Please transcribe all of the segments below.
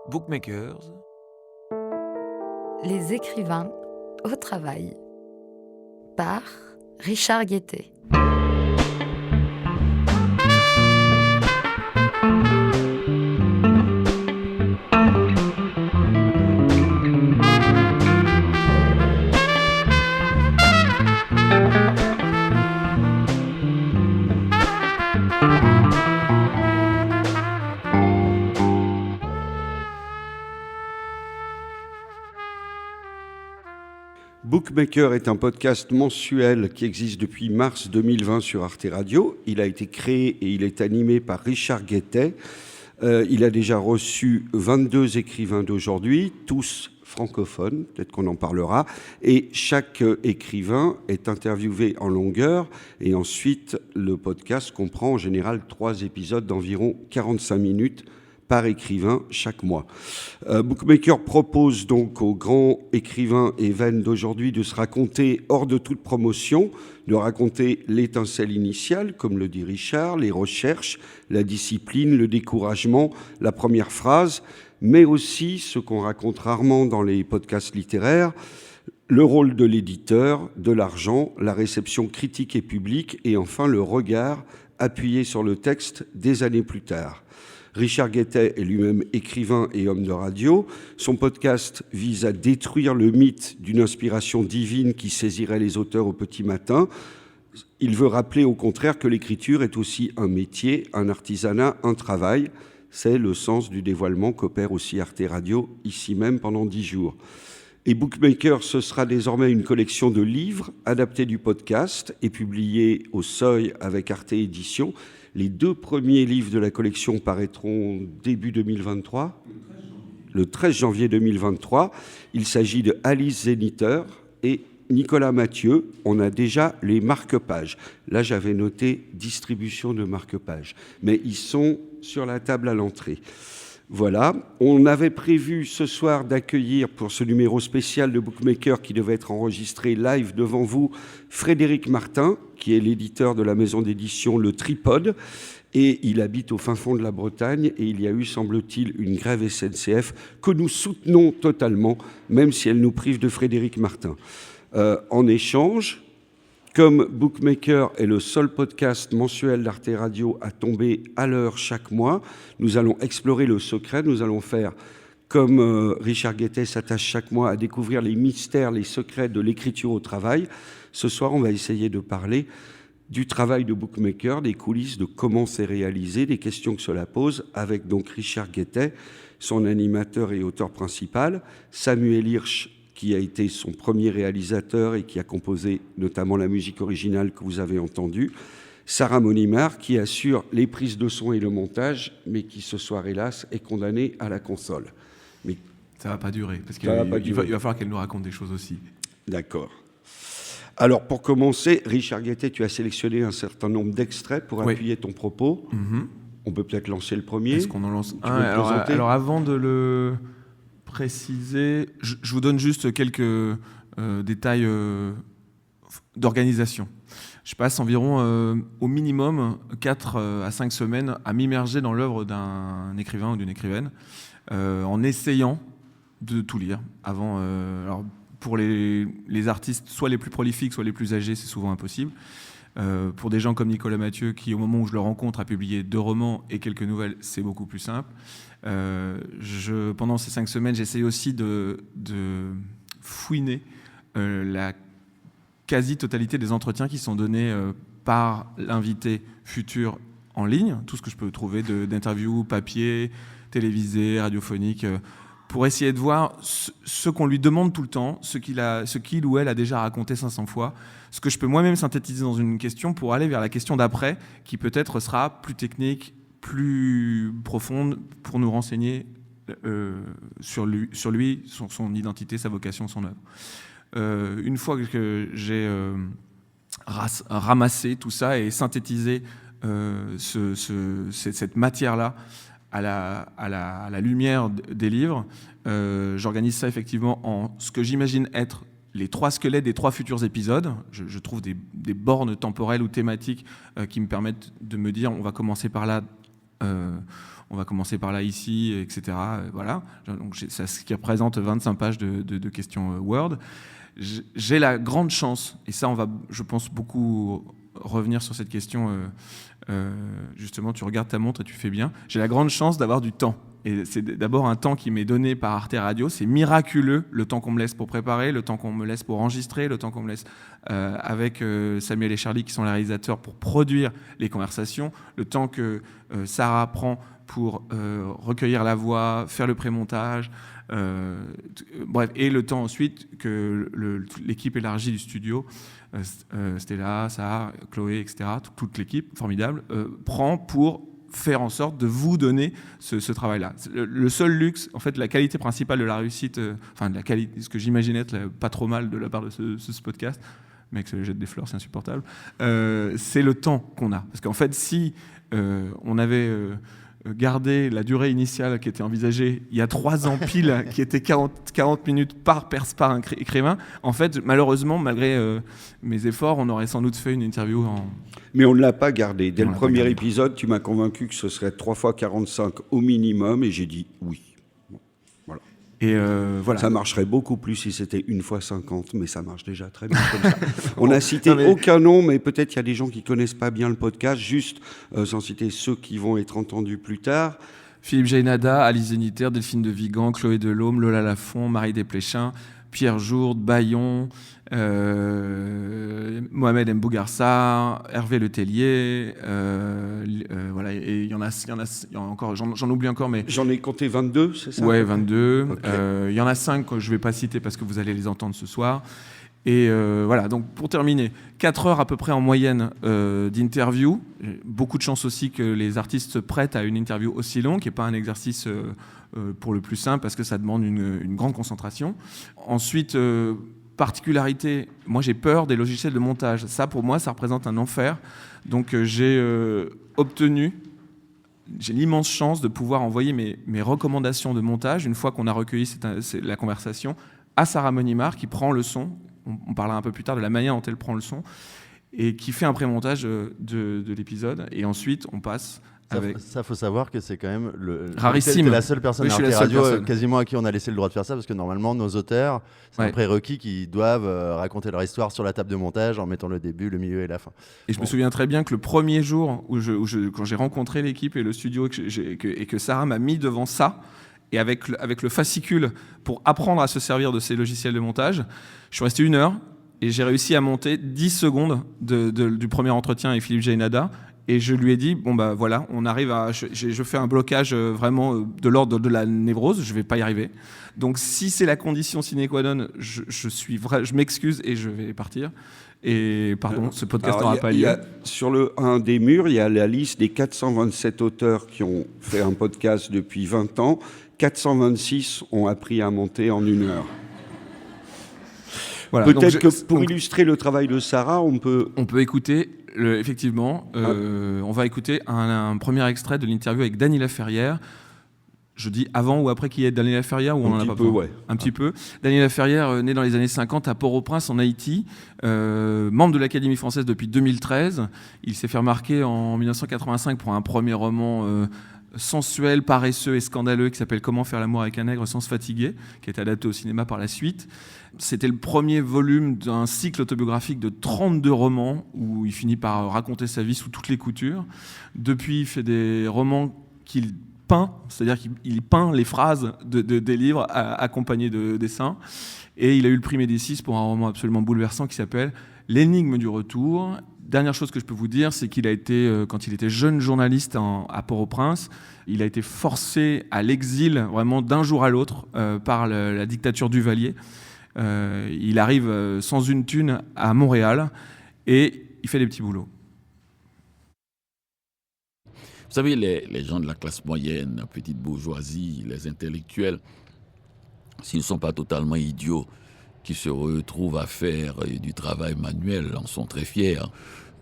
Bookmakers. Les écrivains au travail par Richard Guettet. Bookmaker est un podcast mensuel qui existe depuis mars 2020 sur Arte Radio. Il a été créé et il est animé par Richard Guettet. Il a déjà reçu 22 écrivains d'aujourd'hui, tous francophones, peut-être qu'on en parlera. Et chaque écrivain est interviewé en longueur. Et ensuite, le podcast comprend en général 3 épisodes d'environ 45 minutes par écrivain chaque mois. Bookmaker propose donc aux grands écrivains et veines d'aujourd'hui de se raconter hors de toute promotion, de raconter l'étincelle initiale, comme le dit Richard, les recherches, la discipline, le découragement, la première phrase, mais aussi ce qu'on raconte rarement dans les podcasts littéraires, le rôle de l'éditeur, de l'argent, la réception critique et publique, et enfin le regard appuyé sur le texte des années plus tard. Richard Guettet est lui-même écrivain et homme de radio. Son podcast vise à détruire le mythe d'une inspiration divine qui saisirait les auteurs au petit matin. Il veut rappeler au contraire que l'écriture est aussi un métier, un artisanat, un travail. C'est le sens du dévoilement qu'opère aussi Arte Radio, ici même pendant 10 jours. Et Bookmaker, ce sera désormais une collection de livres adaptés du podcast et publiés au Seuil avec Arte Éditions. Les 2 premiers livres de la collection paraîtront début 2023, le 13 janvier 2023. Il s'agit de Alice Zeniter et Nicolas Mathieu. On a déjà les marque-pages. Là, j'avais noté distribution de marque-pages, mais ils sont sur la table à l'entrée. Voilà, on avait prévu ce soir d'accueillir pour ce numéro spécial de Bookmaker qui devait être enregistré live devant vous, Frédéric Martin, qui est l'éditeur de la maison d'édition Le Tripode, et il habite au fin fond de la Bretagne, et il y a eu, semble-t-il, une grève SNCF que nous soutenons totalement, même si elle nous prive de Frédéric Martin. En échange, comme Bookmaker est le seul podcast mensuel d'Arte Radio à tomber à l'heure chaque mois, nous allons explorer le secret, nous allons faire comme Richard Guettet s'attache chaque mois à découvrir les mystères, les secrets de l'écriture au travail. Ce soir, on va essayer de parler du travail de Bookmaker, des coulisses, de comment c'est réalisé, des questions que cela pose, avec donc Richard Guettet, son animateur et auteur principal, Samuel Hirsch, qui a été son premier réalisateur et qui a composé notamment la musique originale que vous avez entendue, Sarah Monimard, qui assure les prises de son et le montage, mais qui ce soir, hélas, est condamnée à la console. Mais ça ne va pas durer, parce qu'il va falloir qu'elle nous raconte des choses aussi. D'accord. Alors, pour commencer, Richard Guettet, tu as sélectionné un certain nombre d'extraits pour appuyer ton propos. Mm-hmm. On peut peut-être lancer le premier. Est-ce qu'on en lance un ? Alors, avant de le préciser, je vous donne juste quelques détails d'organisation. Je passe environ au minimum 4 à 5 semaines à m'immerger dans l'œuvre d'un écrivain ou d'une écrivaine en essayant de tout lire avant. Alors pour les artistes, soit les plus prolifiques, soit les plus âgés, c'est souvent impossible. Pour des gens comme Nicolas Mathieu, qui au moment où je le rencontre a publié 2 romans et quelques nouvelles, c'est beaucoup plus simple. Pendant ces 5 semaines, j'essaye aussi de fouiner la quasi-totalité des entretiens qui sont donnés par l'invité futur en ligne, tout ce que je peux trouver d'interviews papier, télévisées, radiophoniques, pour essayer de voir ce qu'on lui demande tout le temps, ce qu'il ou elle a déjà raconté 500 fois, ce que je peux moi-même synthétiser dans une question pour aller vers la question d'après, qui peut-être sera plus technique, plus profonde, pour nous renseigner sur lui, son identité, sa vocation, son œuvre. Une fois que j'ai ramassé tout ça et synthétisé cette matière-là à la lumière des livres, j'organise ça effectivement en ce que j'imagine être les 3 squelettes des 3 futurs épisodes. Je trouve des bornes temporelles ou thématiques qui me permettent de me dire on va commencer par là On va commencer par là, ici, etc. Voilà. Donc, c'est ce qui représente 25 pages de questions Word. J'ai la grande chance, et ça, on va, je pense, beaucoup revenir sur cette question. Justement, tu regardes ta montre et tu fais bien. J'ai la grande chance d'avoir du temps. Et c'est d'abord un temps qui m'est donné par Arte Radio. C'est miraculeux, le temps qu'on me laisse pour préparer, le temps qu'on me laisse pour enregistrer, le temps qu'on me laisse avec Samuel et Charlie, qui sont les réalisateurs, pour produire les conversations, le temps que Sarah prend pour recueillir la voix, faire le pré-montage, bref, et le temps ensuite que l'équipe élargie du studio, Stella, Sarah, Chloé, etc., toute l'équipe formidable, prend pour faire en sorte de vous donner ce travail-là. Le seul luxe, en fait, la qualité principale de la réussite, enfin, de la qualité, ce que j'imaginais être pas trop mal de la part de ce podcast, mec, ça jette des fleurs, c'est insupportable, c'est le temps qu'on a. Parce qu'en fait, si on avait gardé la durée initiale qui était envisagée il y a 3 ans pile, qui était 40 minutes par écrivain, en fait, malheureusement, malgré mes efforts, on aurait sans doute fait une interview en... Mais on ne l'a pas gardé. Dès le premier épisode, tu m'as convaincu que ce serait 3 fois 45 au minimum, et j'ai dit oui. Voilà. Et voilà. Ça marcherait beaucoup plus si c'était 1 fois 50, mais ça marche déjà très bien comme ça. On n'a cité aucun nom, mais peut-être il y a des gens qui ne connaissent pas bien le podcast, juste sans citer ceux qui vont être entendus plus tard. Philippe Jainada, Alice Zéniter, Delphine de Vigan, Chloé Delhomme, Lola Lafont, Marie Desplechin, Pierre Jourde, Bayon, Mohamed Mbougarsar, Hervé Letellier, voilà, et il y en a encore, j'en oublie encore, mais... J'en ai compté 22, c'est ça? Ouais, 22. Okay. Il y en a 5 que je ne vais pas citer parce que vous allez les entendre ce soir. Et voilà, donc pour terminer, 4 heures à peu près en moyenne d'interview. Beaucoup de chance aussi que les artistes se prêtent à une interview aussi longue, qui n'est pas un exercice pour le plus simple, parce que ça demande une grande concentration. Ensuite, particularité, moi j'ai peur des logiciels de montage. Ça, pour moi, ça représente un enfer. Donc j'ai l'immense chance de pouvoir envoyer mes recommandations de montage, une fois qu'on a recueilli la conversation, à Sarah Monimard, qui prend le son. On parlera un peu plus tard de la manière dont elle prend le son, et qui fait un pré-montage de l'épisode. Et ensuite, on passe avec... Ça, faut savoir que c'est quand même rarissime. T'es la seule personne à Arte Radio quasiment à qui on a laissé le droit de faire ça, parce que normalement, nos auteurs, c'est un prérequis qu'ils doivent raconter leur histoire sur la table de montage en mettant le début, le milieu et la fin. Et je me souviens très bien que le premier jour quand j'ai rencontré l'équipe et le studio, et que Sarah m'a mis devant ça, et avec le fascicule pour apprendre à se servir de ces logiciels de montage, je suis resté 1 heure et j'ai réussi à monter 10 secondes du premier entretien avec Philippe Jainada. Et je lui ai dit, bon bah voilà, on arrive à... Je fais un blocage vraiment de l'ordre de la névrose, je vais pas y arriver. Donc si c'est la condition sine qua non, je m'excuse et je vais partir. Et pardon, ce podcast n'aura pas lieu. Sur un des murs, il y a la liste des 427 auteurs qui ont fait un podcast depuis 20 ans. 426 ont appris à monter en 1 heure. Voilà, peut-être que pour illustrer le travail de Sarah, on peut écouter, effectivement, on va écouter un premier extrait de l'interview avec Dany Laferrière. Je dis avant ou après qu'il y ait Dany Laferrière, ou on en a pas parlé ? Ouais. Un petit peu. Dany Laferrière, né dans les années 50 à Port-au-Prince, en Haïti, membre de l'Académie française depuis 2013. Il s'est fait remarquer en 1985 pour un premier roman sensuel, paresseux et scandaleux qui s'appelle « Comment faire l'amour avec un nègre sans se fatiguer », qui a été adapté au cinéma par la suite. C'était le premier volume d'un cycle autobiographique de 32 romans où il finit par raconter sa vie sous toutes les coutures. Depuis, il fait des romans qu'il peint, c'est-à-dire qu'il peint les phrases des livres accompagnés de dessins. Et il a eu le prix Médicis pour un roman absolument bouleversant qui s'appelle « L'énigme du retour ». Dernière chose que je peux vous dire, c'est qu'il a été, quand il était jeune journaliste à Port-au-Prince, il a été forcé à l'exil vraiment d'un jour à l'autre par la dictature Duvalier. Il arrive sans une thune à Montréal et il fait des petits boulots. Vous savez, les gens de la classe moyenne, la petite bourgeoisie, les intellectuels, s'ils ne sont pas totalement idiots, qui se retrouvent à faire du travail manuel, en sont très fiers.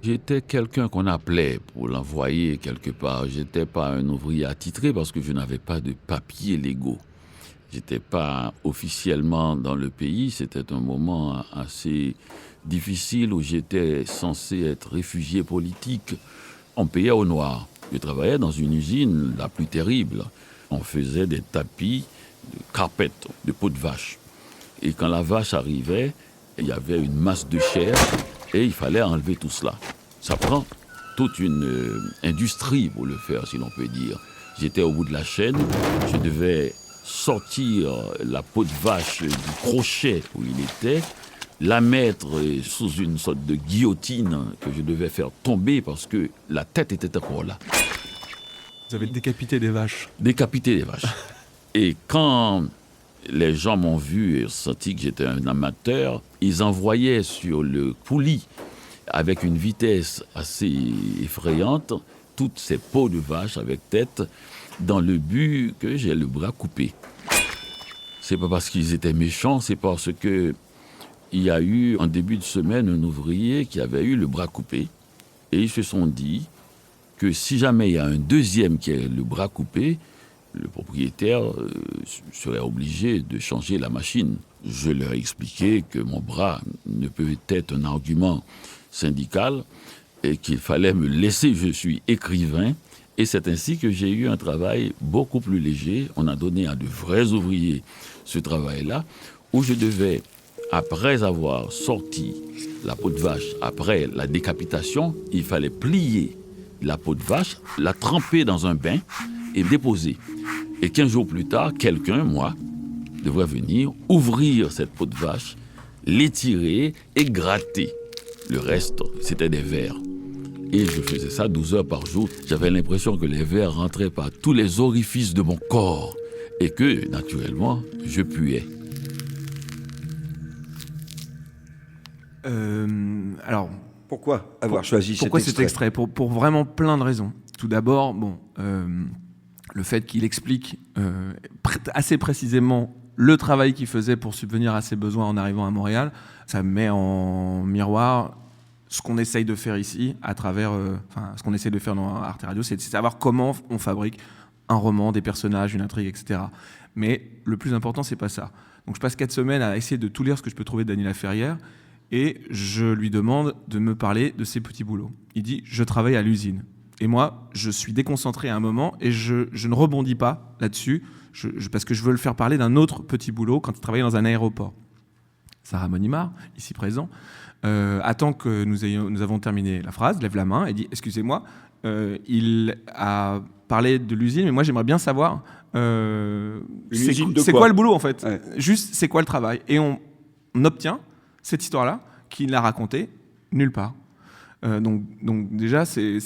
J'étais quelqu'un qu'on appelait pour l'envoyer quelque part. Je n'étais pas un ouvrier attitré parce que je n'avais pas de papiers légaux. Je n'étais pas officiellement dans le pays. C'était un moment assez difficile où j'étais censé être réfugié politique. On payait au noir. Je travaillais dans une usine la plus terrible. On faisait des tapis de carpet, de peau de vache. Et quand la vache arrivait, il y avait une masse de chair et il fallait enlever tout cela. Ça prend toute une industrie pour le faire, si l'on peut dire. J'étais au bout de la chaîne, je devais sortir la peau de vache du crochet où il était, la mettre sous une sorte de guillotine que je devais faire tomber parce que la tête était encore là. Vous avez décapité des vaches. Décapité des vaches. Et quand les gens m'ont vu et senti que j'étais un amateur, ils envoyaient sur le poulie, avec une vitesse assez effrayante, toutes ces peaux de vache avec tête, dans le but que j'ai le bras coupé. C'est pas parce qu'ils étaient méchants, c'est parce que il y a eu en début de semaine un ouvrier qui avait eu le bras coupé et ils se sont dit que si jamais il y a un deuxième qui a le bras coupé, le propriétaire serait obligé de changer la machine. Je leur ai expliqué que mon bras ne peut être un argument syndical et qu'il fallait me laisser, je suis écrivain. Et c'est ainsi que j'ai eu un travail beaucoup plus léger. On a donné à de vrais ouvriers ce travail-là, où je devais, après avoir sorti la peau de vache, après la décapitation, il fallait plier la peau de vache, la tremper dans un bain et déposer. Et 15 jours plus tard, quelqu'un, moi, devrait venir ouvrir cette peau de vache, l'étirer et gratter. Le reste, c'était des vers. Et je faisais ça 12 heures par jour. J'avais l'impression que les vers rentraient par tous les orifices de mon corps et que, naturellement, je puais. Alors, pourquoi avoir choisi cet extrait pour vraiment plein de raisons. Tout d'abord, le fait qu'il explique assez précisément le travail qu'il faisait pour subvenir à ses besoins en arrivant à Montréal, ça met en miroir ce qu'on essaye de faire ici, à travers, ce qu'on essaye de faire dans Arte Radio, c'est de savoir comment on fabrique un roman, des personnages, une intrigue, etc. Mais le plus important, c'est pas ça. Donc je passe 4 semaines à essayer de tout lire ce que je peux trouver de Dany Laferrière, et je lui demande de me parler de ses petits boulots. Il dit « je travaille à l'usine ». Et moi, je suis déconcentré à un moment, et je ne rebondis pas là-dessus, parce que je veux le faire parler d'un autre petit boulot quand il travaillait dans un aéroport. Sarah Monimard, ici présent, attend que nous avons terminé la phrase, lève la main et dit « Excusez-moi, il a parlé de l'usine, mais moi j'aimerais bien savoir c'est quoi le boulot en fait, ouais. Juste c'est quoi le travail ?» Et on obtient cette histoire-là qu'il n'a racontée nulle part. Donc déjà, c'est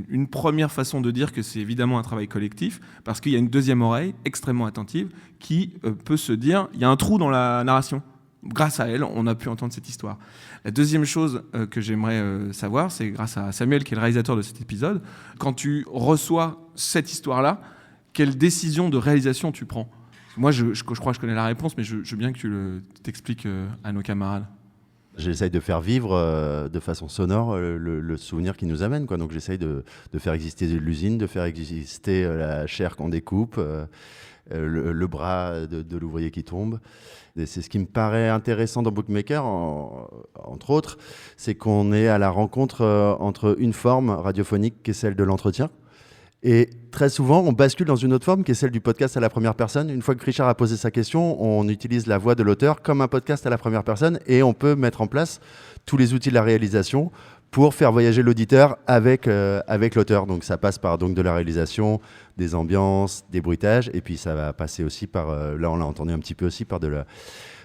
une première façon de dire que c'est évidemment un travail collectif, parce qu'il y a une deuxième oreille extrêmement attentive qui peut se dire il y a un trou dans la narration. Grâce à elle, on a pu entendre cette histoire. La deuxième chose que j'aimerais savoir, c'est grâce à Samuel, qui est le réalisateur de cet épisode, quand tu reçois cette histoire-là, quelle décision de réalisation tu prends ? Moi, je crois que je connais la réponse, mais je veux bien que tu t'expliques à nos camarades. J'essaye de faire vivre de façon sonore le souvenir qui nous amène, quoi. Donc j'essaye de faire exister l'usine, de faire exister la chair qu'on découpe, le bras de l'ouvrier qui tombe. Et c'est ce qui me paraît intéressant dans Bookmaker, entre autres, c'est qu'on est à la rencontre entre une forme radiophonique qui est celle de l'entretien. Et très souvent, on bascule dans une autre forme qui est celle du podcast à la première personne. Une fois que Richard a posé sa question, on utilise la voix de l'auteur comme un podcast à la première personne et on peut mettre en place tous les outils de la réalisation pour faire voyager l'auditeur avec l'auteur. Donc ça passe par de la réalisation, des ambiances, des bruitages, et puis ça va passer aussi par, là on l'a entendu un petit peu aussi, par de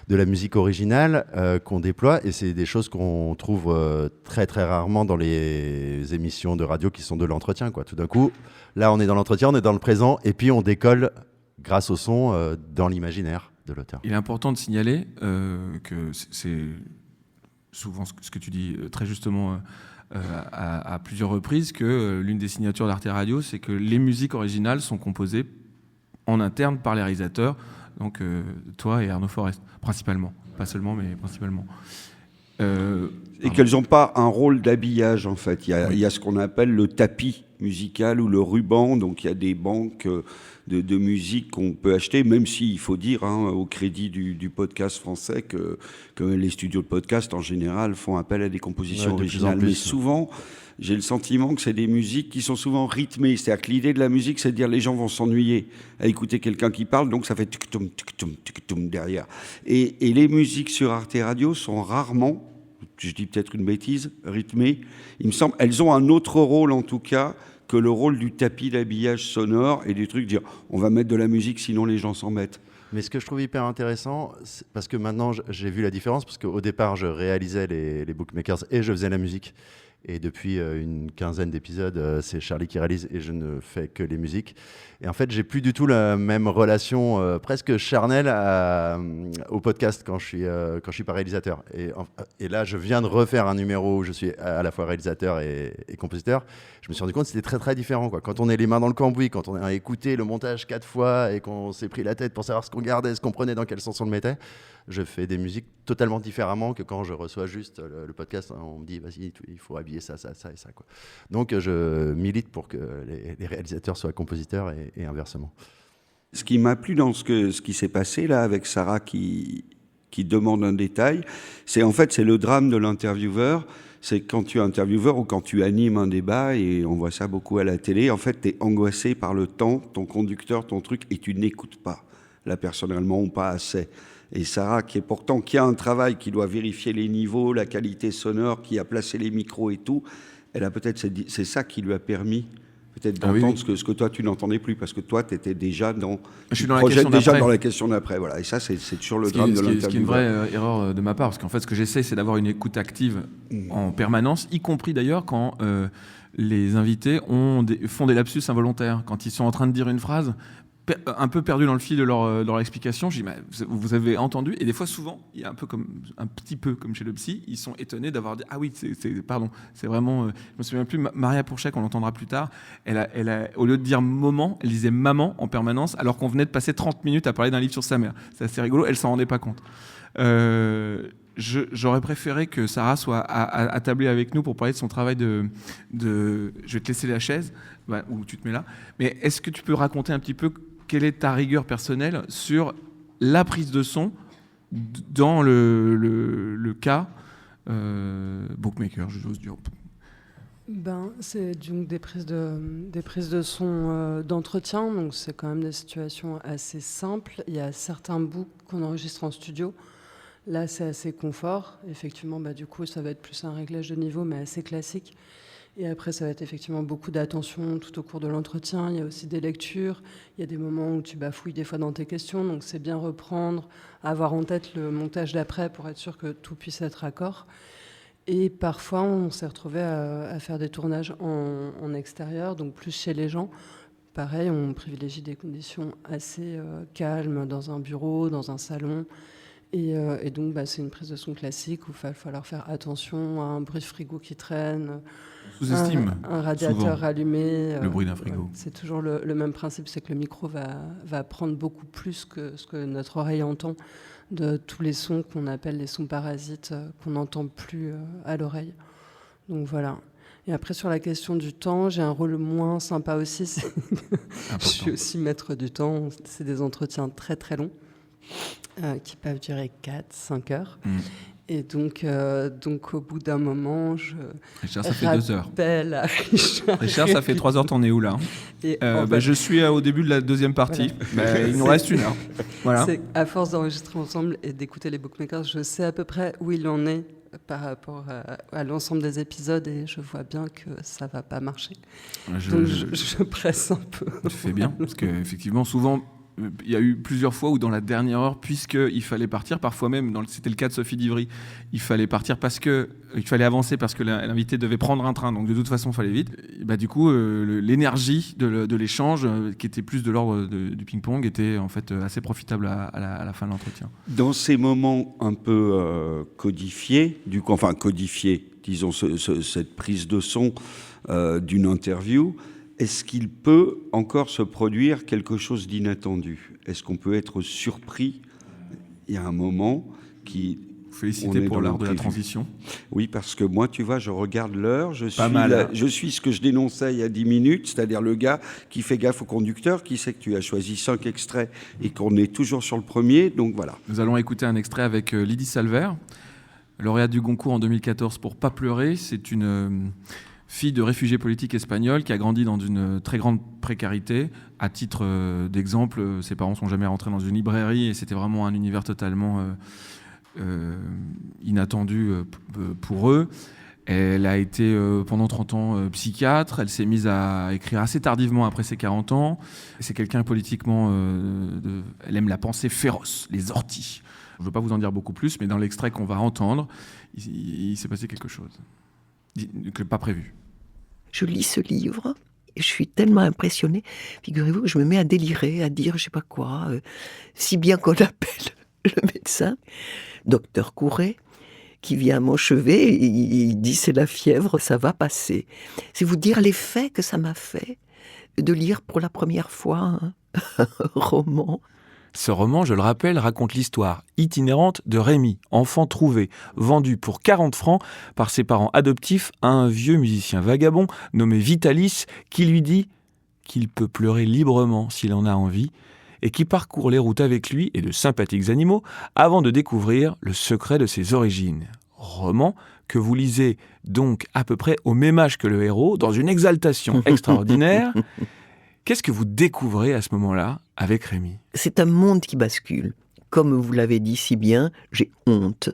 la musique originale qu'on déploie, et c'est des choses qu'on trouve très très rarement dans les émissions de radio qui sont de l'entretien, quoi. Tout d'un coup, là on est dans l'entretien, on est dans le présent, et puis on décolle grâce au son dans l'imaginaire de l'auteur. Il est important de signaler que c'est souvent ce que tu dis très justement à plusieurs reprises, que l'une des signatures d'Arte Radio, c'est que les musiques originales sont composées en interne par les réalisateurs, donc toi et Arnaud Forest, principalement. Pas seulement, mais principalement. Et qu'elles n'ont pas un rôle d'habillage, en fait. Il y a ce qu'on appelle le tapis musical ou le ruban. Donc il y a des banques de musique qu'on peut acheter, même s'il faut dire, au crédit du podcast français, que les studios de podcast, en général, font appel à des compositions originales. Mais souvent, j'ai le sentiment que c'est des musiques qui sont souvent rythmées. C'est-à-dire que l'idée de la musique, c'est de dire les gens vont s'ennuyer à écouter quelqu'un qui parle, donc ça fait tuk-tum derrière. Et les musiques sur Arte Radio sont rarement, je dis peut-être une bêtise, rythmées. Il me semble, elles ont un autre rôle en tout cas que le rôle du tapis d'habillage sonore et du truc dire on va mettre de la musique sinon les gens s'en mettent. Mais ce que je trouve hyper intéressant, parce que maintenant j'ai vu la différence, parce qu'au départ je réalisais les bookmakers et je faisais la musique. Et depuis une quinzaine d'épisodes, c'est Charlie qui réalise et je ne fais que les musiques. Et en fait, j'ai plus du tout la même relation presque charnelle au podcast quand je suis pas réalisateur. Et là, je viens de refaire un numéro où je suis à la fois réalisateur et compositeur. Je me suis rendu compte que c'était très très différent, quoi. Quand on est les mains dans le cambouis, quand on a écouté le montage 4 fois et qu'on s'est pris la tête pour savoir ce qu'on gardait, ce qu'on prenait, dans quel sens on le mettait, je fais des musiques totalement différemment que quand je reçois juste le podcast. On me dit, vas-y, il faut habiller ça et ça, quoi. Donc, je milite pour que les réalisateurs soient compositeurs et inversement. Ce qui m'a plu dans ce qui s'est passé là avec Sarah qui demande un détail, c'est le drame de l'intervieweur. C'est quand tu es intervieweur ou quand tu animes un débat, et on voit ça beaucoup à la télé, en fait, tu es angoissé par le temps, ton conducteur, ton truc, et tu n'écoutes pas là personnellement ou pas assez. Et Sarah, qui a un travail, qui doit vérifier les niveaux, la qualité sonore, qui a placé les micros et tout, elle a peut-être, c'est ça qui lui a permis peut-être d'entendre ce que toi tu n'entendais plus, parce que toi tu étais déjà dans la question d'après. Voilà. Et ça c'est toujours le drame de l'interview. Ce qui est une vraie erreur de ma part, parce qu'en fait ce que j'essaie c'est d'avoir une écoute active en permanence, y compris d'ailleurs quand les invités font des lapsus involontaires, quand ils sont en train de dire une phrase un peu perdu dans le fil de leur explication. Je dis, vous avez entendu? Et des fois, souvent, il y a un petit peu comme chez le psy, ils sont étonnés d'avoir dit, ah oui, pardon, c'est vraiment, je me souviens plus, Maria Pourchek, on l'entendra plus tard, elle a, au lieu de dire moment, elle disait maman en permanence, alors qu'on venait de passer 30 minutes à parler d'un livre sur sa mère. C'est assez rigolo, elle s'en rendait pas compte. J'aurais préféré que Sarah soit attablée avec nous pour parler de son travail de je vais te laisser la chaise, où tu te mets là, mais est-ce que tu peux raconter un petit peu quelle est ta rigueur personnelle sur la prise de son dans le cas bookmaker, j'ose dire. C'est donc des prises de son d'entretien, donc c'est quand même des situations assez simples. Il y a certains books qu'on enregistre en studio. Là, c'est assez confort. Effectivement, du coup, ça va être plus un réglage de niveau, mais assez classique. Et après, ça va être effectivement beaucoup d'attention tout au cours de l'entretien. Il y a aussi des lectures. Il y a des moments où tu bafouilles des fois dans tes questions. Donc, c'est bien reprendre, avoir en tête le montage d'après pour être sûr que tout puisse être raccord. Et parfois, on s'est retrouvé à faire des tournages en extérieur, donc plus chez les gens. Pareil, on privilégie des conditions assez calmes dans un bureau, dans un salon. Et donc, c'est une prise de son classique où il va falloir faire attention à un bruit de frigo qui traîne, sous-estime un radiateur souvent allumé. Le bruit d'un frigo. C'est toujours le même principe, c'est que le micro va prendre beaucoup plus que ce que notre oreille entend de tous les sons qu'on appelle les sons parasites, qu'on n'entend plus à l'oreille. Donc voilà. Et après, sur la question du temps, j'ai un rôle moins sympa aussi. Je suis aussi maître du temps. C'est des entretiens très très longs. Qui peuvent durer 4-5 heures. Et donc au bout d'un moment, Richard, ça fait 2 heures. Richard, ça fait 3 heures, t'en es où là? Je suis au début de la deuxième partie. Voilà. Il nous reste 1 heure. Voilà. À force d'enregistrer ensemble et d'écouter les bookmakers, je sais à peu près où il en est par rapport à l'ensemble des épisodes et je vois bien que ça ne va pas marcher. Donc je presse un peu. Tu fais bien, parce qu'effectivement, souvent... Il y a eu plusieurs fois où dans la dernière heure, puisqu'il fallait partir, parfois même, c'était le cas de Sophie Divry, il fallait partir il fallait avancer parce que l'invité devait prendre un train, donc de toute façon il fallait vite. Et du coup, l'énergie de l'échange, qui était plus de l'ordre du ping-pong, était en fait assez profitable à la fin de l'entretien. Dans ces moments un peu codifiés, disons cette prise de son d'une interview, est-ce qu'il peut encore se produire quelque chose d'inattendu? Est-ce qu'on peut être surpris? Il y a un moment qui... Félicité pour l'art de la transition. Oui, parce que moi, tu vois, je regarde l'heure, je suis ce que je dénonçais il y a 10 minutes, c'est-à-dire le gars qui fait gaffe au conducteur, qui sait que tu as choisi 5 extraits et qu'on est toujours sur le premier, donc voilà. Nous allons écouter un extrait avec Lydie Salver, lauréate du Goncourt en 2014 pour Pas pleurer. C'est une fille de réfugiés politiques espagnols qui a grandi dans une très grande précarité. À titre d'exemple, ses parents ne sont jamais rentrés dans une librairie et c'était vraiment un univers totalement inattendu pour eux. Elle a été pendant 30 ans psychiatre. Elle s'est mise à écrire assez tardivement après ses 40 ans. C'est quelqu'un politiquement... elle aime la pensée féroce, les orties. Je ne veux pas vous en dire beaucoup plus, mais dans l'extrait qu'on va entendre, il s'est passé quelque chose. Pas prévu. Je lis ce livre et je suis tellement impressionnée. Figurez-vous que je me mets à délirer, à dire je sais pas quoi, si bien qu'on appelle le médecin, docteur Couret, qui vient à mon chevet et il dit c'est la fièvre, ça va passer. C'est vous dire l'effet que ça m'a fait de lire pour la première fois un roman. Ce roman, je le rappelle, raconte l'histoire itinérante de Rémi, enfant trouvé, vendu pour 40 francs par ses parents adoptifs à un vieux musicien vagabond nommé Vitalis qui lui dit qu'il peut pleurer librement s'il en a envie et qui parcourt les routes avec lui et de sympathiques animaux avant de découvrir le secret de ses origines. Roman que vous lisez donc à peu près au même âge que le héros, dans une exaltation extraordinaire. Qu'est-ce que vous découvrez à ce moment-là avec Rémi ? C'est un monde qui bascule. Comme vous l'avez dit si bien, j'ai honte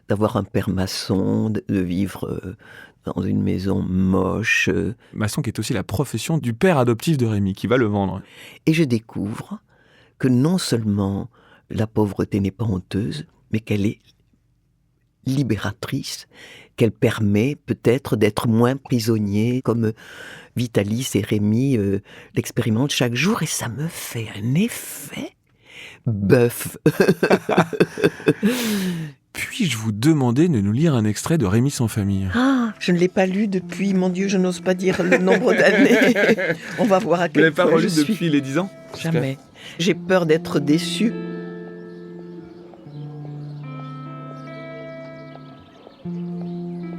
d'avoir un père maçon, de vivre dans une maison moche. Maçon qui est aussi la profession du père adoptif de Rémi, qui va le vendre. Et je découvre que non seulement la pauvreté n'est pas honteuse, mais qu'elle est libératrice, qu'elle permet peut-être d'être moins prisonnier, comme Vitalis et Rémi l'expérimentent chaque jour, et ça me fait un effet bœuf. Puis-je vous demander de nous lire un extrait de Rémi sans famille ? Ah, je ne l'ai pas lu depuis, mon Dieu, je n'ose pas dire le nombre d'années. On va voir à quel point je suis. Vous l'avez pas relu depuis les 10 ans ? Jamais. J'ai peur d'être déçue.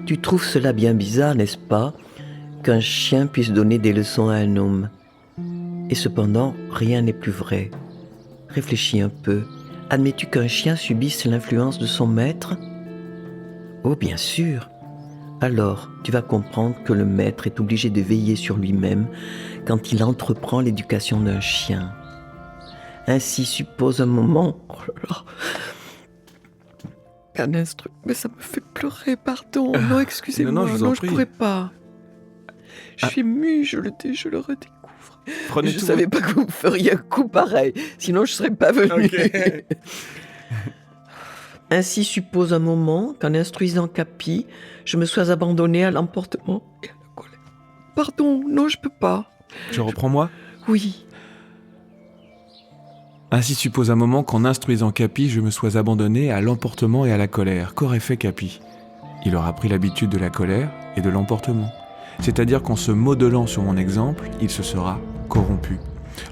Tu trouves cela bien bizarre, n'est-ce pas, qu'un chien puisse donner des leçons à un homme ? Et cependant, rien n'est plus vrai. Réfléchis un peu. Admets-tu qu'un chien subisse l'influence de son maître ? Oh, bien sûr. Alors, tu vas comprendre que le maître est obligé de veiller sur lui-même quand il entreprend l'éducation d'un chien. Ainsi suppose un moment... Oh là là, un instru... Mais ça me fait pleurer, pardon. Non, excusez-moi. Non, je vous en je prie. pourrais pas. Je suis émue, je le redécouvre. Prenez Je savais pas que vous feriez un coup pareil. Sinon, je serais pas venue. Okay. Ainsi suppose un moment qu'en instruisant Capi, je me sois abandonnée à l'emportement et à la colère. Pardon, non, je peux pas. Je reprends moi ? Oui. Ainsi suppose un moment qu'en instruisant Capi, je me sois abandonné à l'emportement et à la colère. Qu'aurait fait Capi ? Il aura pris l'habitude de la colère et de l'emportement. C'est-à-dire qu'en se modelant sur mon exemple, il se sera corrompu.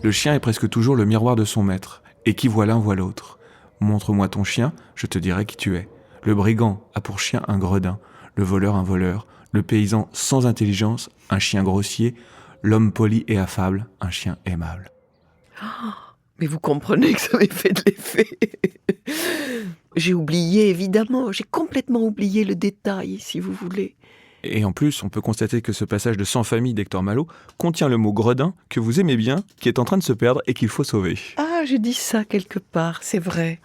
Le chien est presque toujours le miroir de son maître. Et qui voit l'un voit l'autre. Montre-moi ton chien, je te dirai qui tu es. Le brigand a pour chien un gredin, le voleur un voleur, le paysan sans intelligence, un chien grossier, l'homme poli et affable, un chien aimable. Oh, mais vous comprenez que ça m'ait fait de l'effet. J'ai oublié, évidemment, j'ai complètement oublié le détail, si vous voulez. Et en plus, on peut constater que ce passage de Sans famille d'Hector Malot contient le mot gredin que vous aimez bien, qui est en train de se perdre et qu'il faut sauver. Ah, j'ai dit ça quelque part, c'est vrai.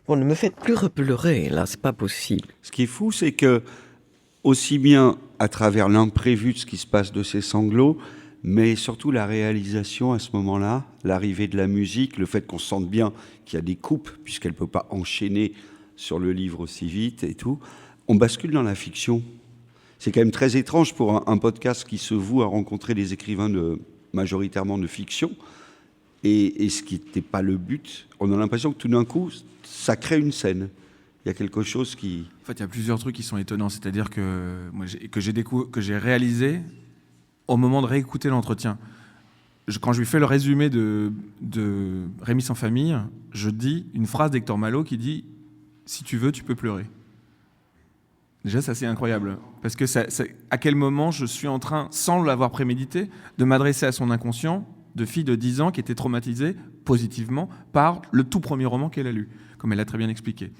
Bon, ne me faites plus repleurer, là, c'est pas possible. Ce qui est fou, c'est que, aussi bien à travers l'imprévu de ce qui se passe de ces sanglots, mais surtout la réalisation à ce moment-là, l'arrivée de la musique, le fait qu'on sente bien qu'il y a des coupes, puisqu'elle ne peut pas enchaîner sur le livre aussi vite et tout, on bascule dans la fiction. C'est quand même très étrange pour un podcast qui se voue à rencontrer des écrivains majoritairement de fiction, et ce qui n'était pas le but. On a l'impression que tout d'un coup, ça crée une scène. Il y a quelque chose qui... En fait, il y a plusieurs trucs qui sont étonnants. C'est-à-dire que, moi, que j'ai réalisé au moment de réécouter l'entretien. Quand je lui fais le résumé de Rémi sans famille, je dis une phrase d'Hector Malot qui dit « Si tu veux, tu peux pleurer ». Déjà, ça, c'est incroyable. Parce que à quel moment je suis en train, sans l'avoir prémédité, de m'adresser à son inconscient de fille de 10 ans qui était traumatisée positivement par le tout premier roman qu'elle a lu, comme elle l'a très bien expliqué.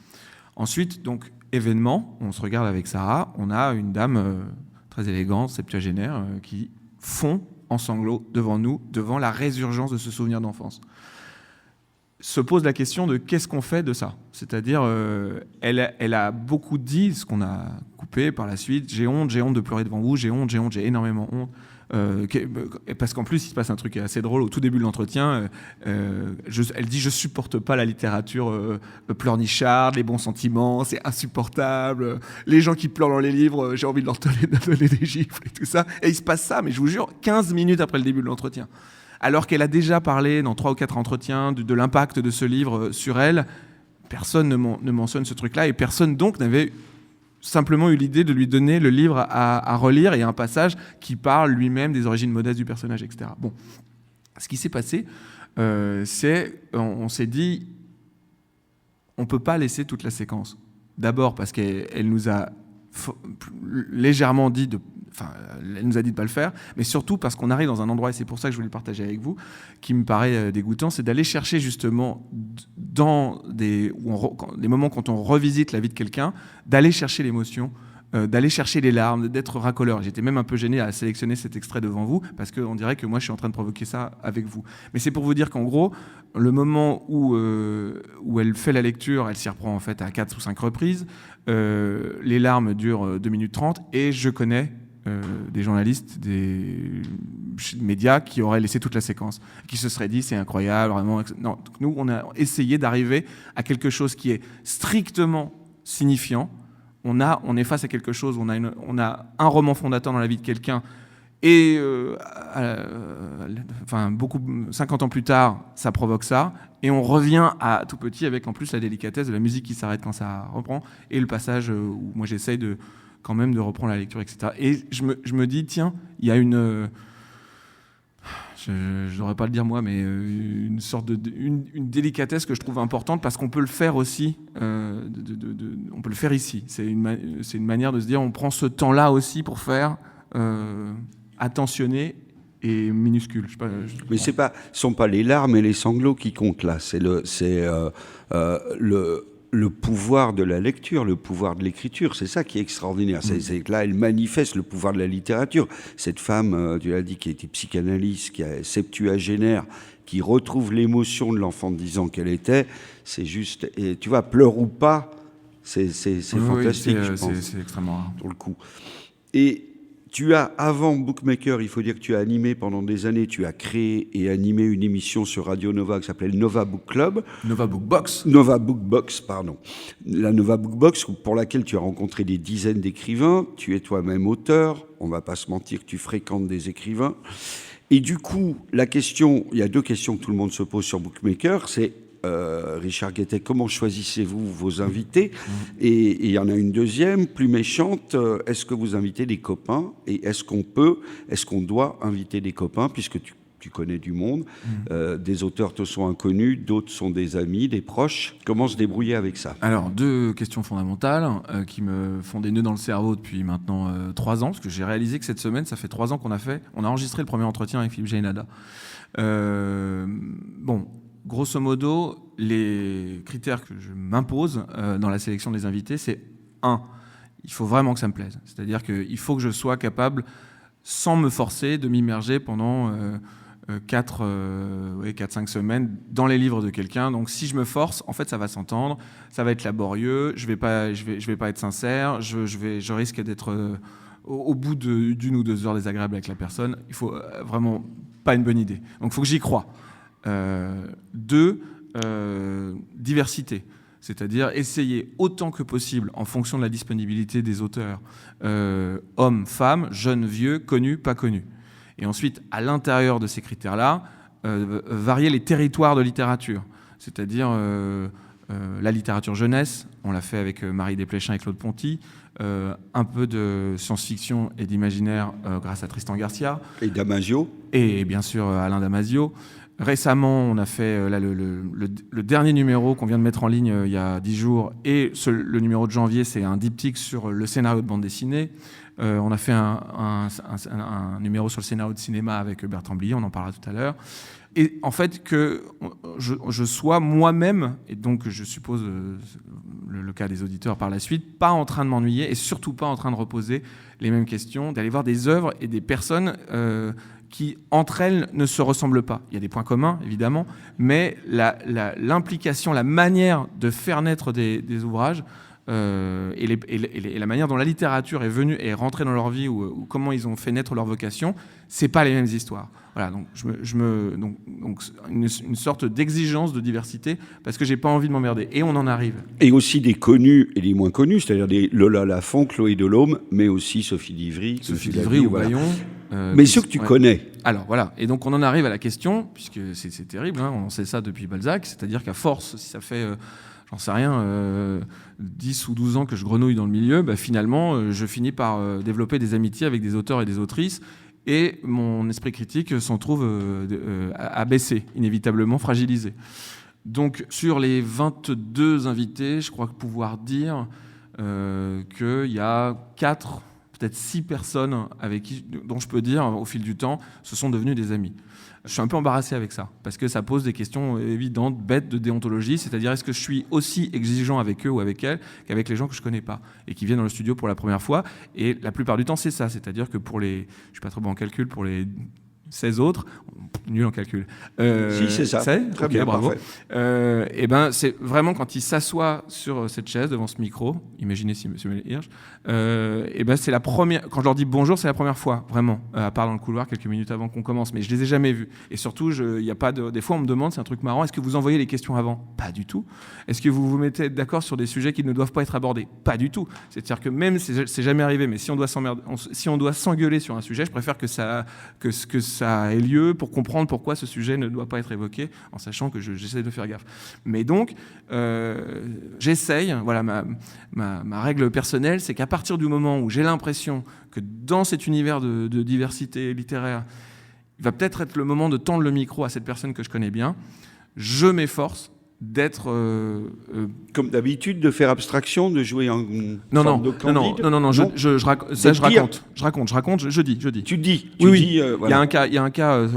Ensuite, donc, événement, on se regarde avec Sarah, on a une dame très élégantes, septuagénaires, qui font en sanglots devant nous, devant la résurgence de ce souvenir d'enfance. Se pose la question de qu'est-ce qu'on fait de ça. C'est-à-dire, elle a beaucoup dit, ce qu'on a coupé par la suite, j'ai honte de pleurer devant vous, j'ai honte, j'ai énormément honte. Parce qu'en plus, il se passe un truc assez drôle au tout début de l'entretien. Elle dit, je supporte pas la littérature pleurnicharde, les bons sentiments, c'est insupportable. Les gens qui pleurent dans les livres, j'ai envie de leur donner des gifles et tout ça. Et il se passe ça, mais je vous jure, 15 minutes après le début de l'entretien. Alors qu'elle a déjà parlé dans 3 ou 4 entretiens de l'impact de ce livre sur elle, personne ne mentionne ce truc-là et personne donc n'avait simplement eu l'idée de lui donner le livre à relire et un passage qui parle lui-même des origines modestes du personnage, etc. Bon, ce qui s'est passé, on s'est dit, on ne peut pas laisser toute la séquence. D'abord parce qu'elle nous a légèrement dit elle nous a dit de ne pas le faire, mais surtout parce qu'on arrive dans un endroit, et c'est pour ça que je voulais le partager avec vous, qui me paraît dégoûtant, c'est d'aller chercher justement dans des moments quand on revisite la vie de quelqu'un, d'aller chercher l'émotion, d'aller chercher les larmes, d'être racoleur. J'étais même un peu gêné à sélectionner cet extrait devant vous, parce qu'on dirait que moi je suis en train de provoquer ça avec vous. Mais c'est pour vous dire qu'en gros, le moment où elle fait la lecture, elle s'y reprend en fait à 4 ou 5 reprises, les larmes durent 2 minutes 30, et je connais des journalistes, des médias qui auraient laissé toute la séquence, qui se seraient dit c'est incroyable, vraiment. Non, nous on a essayé d'arriver à quelque chose qui est strictement signifiant. On est face à quelque chose, on a un roman fondateur dans la vie de quelqu'un, et 50 ans plus tard, ça provoque ça, et on revient à tout petit avec en plus la délicatesse de la musique qui s'arrête quand ça reprend, et le passage où moi j'essaye quand même de reprendre la lecture, etc. Et je me dis, tiens, il y a une je ne devrais pas le dire moi, mais une sorte une délicatesse que je trouve importante, parce qu'on peut le faire aussi, on peut le faire ici. C'est une manière de se dire, on prend ce temps-là aussi pour faire attentionné et minuscule. Mais ce sont pas les larmes et les sanglots qui comptent là, c'est le pouvoir de la lecture, le pouvoir de l'écriture, c'est ça qui est extraordinaire. C'est que là, elle manifeste le pouvoir de la littérature. Cette femme, tu l'as dit, qui était psychanalyste, qui est septuagénaire, qui retrouve l'émotion de l'enfant de 10 ans qu'elle était, c'est juste... Et tu vois, pleure ou pas, c'est fantastique, je pense. C'est extrêmement rare. Pour le coup. Et tu as, avant Bookmaker, il faut dire que tu as animé pendant des années, tu as créé et animé une émission sur Radio Nova qui s'appelait Nova Book Club. Nova Bookbox. Nova Bookbox, pardon. La Nova Bookbox, pour laquelle tu as rencontré des dizaines d'écrivains. Tu es toi-même auteur. On ne va pas se mentir que tu fréquentes des écrivains. Et du coup, il y a 2 questions que tout le monde se pose sur Bookmaker. C'est Richard Guettet, comment choisissez-vous vos invités? Et il y en a une deuxième, plus méchante, est-ce que vous invitez des copains? Et est-ce qu'on doit inviter des copains, puisque tu connais du monde, des auteurs te sont inconnus, d'autres sont des amis, des proches. Comment se débrouiller avec ça? Alors, 2 questions fondamentales qui me font des nœuds dans le cerveau depuis maintenant 3 ans, parce que j'ai réalisé que cette semaine, ça fait 3 ans qu'on a enregistré le premier entretien avec Philippe Jaénada. Grosso modo, les critères que je m'impose dans la sélection des invités, c'est 1, il faut vraiment que ça me plaise. C'est-à-dire qu'il faut que je sois capable, sans me forcer, de m'immerger pendant 4-5 semaines dans les livres de quelqu'un. Donc si je me force, en fait, ça va s'entendre, ça va être laborieux, je vais pas être sincère, je risque d'être au bout d'1 ou 2 heures désagréable avec la personne. Il faut vraiment pas une bonne idée. Donc il faut que j'y croie. 2, diversité, c'est-à-dire essayer autant que possible, en fonction de la disponibilité des auteurs, hommes, femmes, jeunes, vieux, connus, pas connus. Et ensuite, à l'intérieur de ces critères-là, varier les territoires de littérature, c'est-à-dire la littérature jeunesse, on l'a fait avec Marie Desplechin et Claude Ponty, un peu de science-fiction et d'imaginaire grâce à Tristan Garcia. Et Damasio. Et bien sûr Alain Damasio. Récemment, on a fait le dernier numéro qu'on vient de mettre en ligne il y a 10 jours, et le numéro de janvier, c'est un diptyque sur le scénario de bande dessinée. On a fait un numéro sur le scénario de cinéma avec Bertrand Blier, on en parlera tout à l'heure. et en fait que je sois moi-même, et donc je suppose le cas des auditeurs par la suite, pas en train de m'ennuyer et surtout pas en train de reposer les mêmes questions, d'aller voir des œuvres et des personnes qui, entre elles, ne se ressemblent pas. Il y a des points communs, évidemment, mais l'implication, la manière de faire naître des ouvrages et la manière dont la littérature est rentrée dans leur vie ou comment ils ont fait naître leur vocation, c'est pas les mêmes histoires. Voilà, donc donc une sorte d'exigence de diversité parce que j'ai pas envie de m'emmerder. Et on en arrive. Et aussi des connus et des moins connus, c'est-à-dire des Lola Lafont, Chloé Delhomme, mais aussi Sophie Divry. Ou Bayon. Mais ceux que tu connais. Alors voilà, et donc on en arrive à la question, puisque c'est terrible, hein, on sait ça depuis Balzac, c'est-à-dire qu'à force, si ça fait... j'en sais rien, 10 ou 12 ans que je grenouille dans le milieu, finalement, je finis par développer des amitiés avec des auteurs et des autrices, et mon esprit critique s'en trouve abaissé, inévitablement fragilisé. Donc, sur les 22 invités, je crois pouvoir dire qu'il y a 4, peut-être 6 personnes dont je peux dire, au fil du temps, se sont devenus des amis. Je suis un peu embarrassé avec ça, parce que ça pose des questions évidentes, bêtes de déontologie, c'est-à-dire est-ce que je suis aussi exigeant avec eux ou avec elles qu'avec les gens que je connais pas et qui viennent dans le studio pour la première fois. Et la plupart du temps, c'est ça, c'est-à-dire que je suis pas trop bon en calcul, pour les 16 autres, nul en calcul. Si, c'est ça. C'est très bien, bravo. Parfait. C'est vraiment quand il s'assoit sur cette chaise devant ce micro, imaginez si M. Hirsch, c'est la première. Quand je leur dis bonjour, c'est la première fois, vraiment, à part dans le couloir quelques minutes avant qu'on commence, mais je les ai jamais vus. Et surtout, y a pas des fois, on me demande, c'est un truc marrant, est-ce que vous envoyez les questions avant ? Pas du tout. Est-ce que vous vous mettez d'accord sur des sujets qui ne doivent pas être abordés ? Pas du tout. C'est-à-dire que même, c'est jamais arrivé, mais si on doit s'engueuler sur un sujet, je préfère que ça ait lieu pour comprendre pourquoi ce sujet ne doit pas être évoqué, en sachant que j'essaie de faire gaffe. Mais donc, j'essaye, voilà, ma règle personnelle, c'est qu'à partir du moment où j'ai l'impression que dans cet univers de diversité littéraire, il va peut-être être le moment de tendre le micro à cette personne que je connais bien, je m'efforce d'être... Comme d'habitude, de faire abstraction, de jouer en forme de Candide. Non, je raconte, je dis. Tu dis. Voilà. Il y a un cas,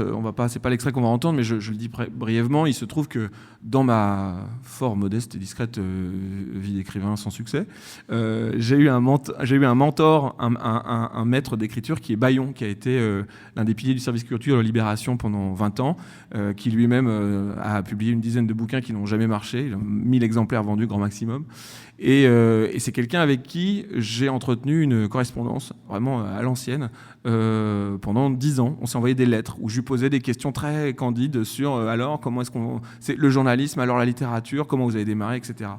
c'est pas l'extrait qu'on va entendre, mais je le dis brièvement. Il se trouve que dans ma fort modeste et discrète vie d'écrivain sans succès, j'ai eu un mentor, un maître d'écriture qui est Bayon, qui a été l'un des piliers du service culture de Libération pendant 20 ans, qui lui-même a publié une dizaine de bouquins qui n'ont jamais marché, 1000 exemplaires vendus grand maximum. Et c'est quelqu'un avec qui j'ai entretenu une correspondance vraiment à l'ancienne pendant 10 ans. On s'est envoyé des lettres où je lui posais des questions très candides sur alors comment est-ce c'est le journalisme, alors la littérature, comment vous avez démarré, etc.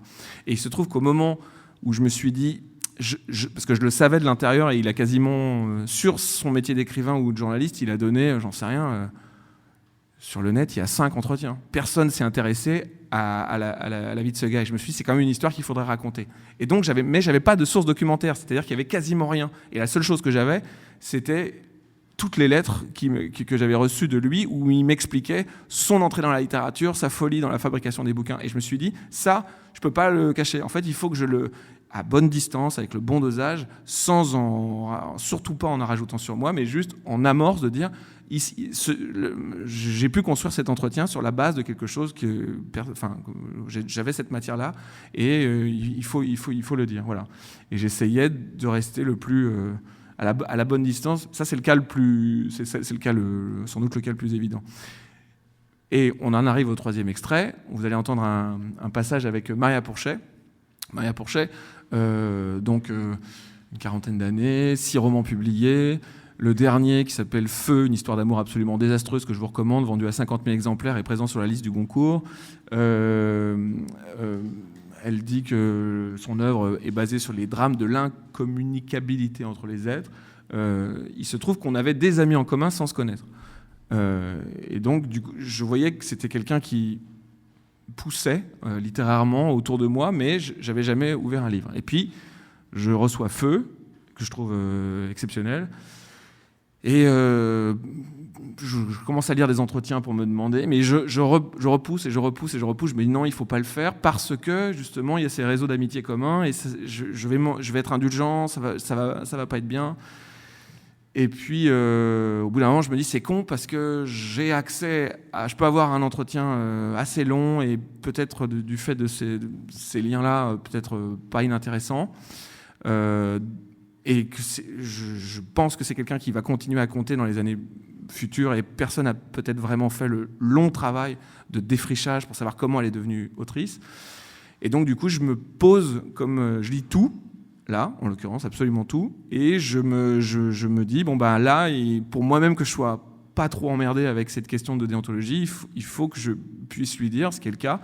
Et il se trouve qu'au moment où je me suis dit, parce que je le savais de l'intérieur, et il a quasiment sur son métier d'écrivain ou de journaliste, il a donné, j'en sais rien, sur le net, il y a 5 entretiens. Personne s'est intéressé à la vie de ce gars. Et je me suis dit, c'est quand même une histoire qu'il faudrait raconter. Et donc, j'avais pas de source documentaire, c'est-à-dire qu'il y avait quasiment rien. Et la seule chose que j'avais, c'était toutes les lettres que j'avais reçues de lui, où il m'expliquait son entrée dans la littérature, sa folie dans la fabrication des bouquins. Et je me suis dit, ça, je peux pas le cacher. En fait, il faut que à bonne distance, avec le bon dosage, surtout pas en rajoutant sur moi, mais juste en amorce de dire... j'ai pu construire cet entretien sur la base de quelque chose j'avais cette matière-là et il faut le dire, voilà. Et j'essayais de rester le plus à la bonne distance. Ça, c'est le cas sans doute le cas le plus évident. Et on en arrive au 3e extrait. Vous allez entendre un passage avec Maria Pourchet. Maria Pourchet, donc une quarantaine d'années, 6 romans publiés. Le dernier, qui s'appelle Feu, une histoire d'amour absolument désastreuse, que je vous recommande, vendu à 50 000 exemplaires et présent sur la liste du Goncourt. Elle dit que son œuvre est basée sur les drames de l'incommunicabilité entre les êtres. Il se trouve qu'on avait des amis en commun sans se connaître. Et donc, du coup, je voyais que c'était quelqu'un qui poussait littérairement autour de moi, mais j'avais jamais ouvert un livre. Et puis, je reçois Feu, que je trouve exceptionnel. Et je commence à lire des entretiens pour me demander, mais je repousse. Je me dis non, il ne faut pas le faire parce que justement il y a ces réseaux d'amitié communs et je vais être indulgent, ça va pas être bien. Et puis, au bout d'un moment, je me dis, c'est con parce que j'ai accès à... Je peux avoir un entretien assez long et peut-être du fait de ces liens-là, peut-être pas inintéressants. Et que je pense que c'est quelqu'un qui va continuer à compter dans les années futures et personne n'a peut-être vraiment fait le long travail de défrichage pour savoir comment elle est devenue autrice. Et donc, du coup, je me pose, comme je lis tout, là, en l'occurrence, absolument tout, et je me dis, bon, ben là, pour moi-même que je sois pas trop emmerdé avec cette question de déontologie, il faut que je puisse lui dire, ce qui est le cas,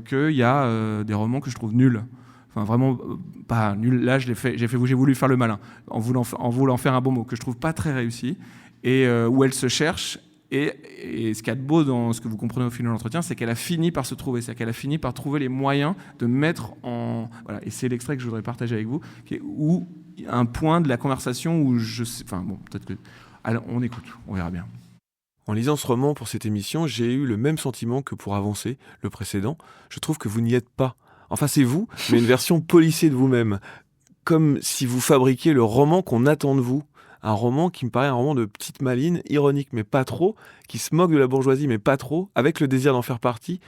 qu'il y a des romans que je trouve nuls. Enfin, vraiment pas nul. Là, j'ai voulu faire le malin en voulant faire un bon mot que je trouve pas très réussi et où elle se cherche. Et ce qu'il y a de beau dans ce que vous comprenez au fil de l'entretien, c'est qu'elle a fini par se trouver, c'est qu'elle a fini par trouver les moyens de mettre en... Voilà, et c'est l'extrait que je voudrais partager avec vous, où un point de la conversation où je sais... Enfin bon, peut-être que... Alors, on écoute, on verra bien. En lisant ce roman pour cette émission, j'ai eu le même sentiment que pour Avancer, le précédent. Je trouve que vous n'y êtes pas. Enfin, c'est vous, mais une version polissée de vous-même. Comme si vous fabriquiez le roman qu'on attend de vous. Un roman qui me paraît un roman de petite maline, ironique mais pas trop, qui se moque de la bourgeoisie mais pas trop, avec le désir d'en faire partie,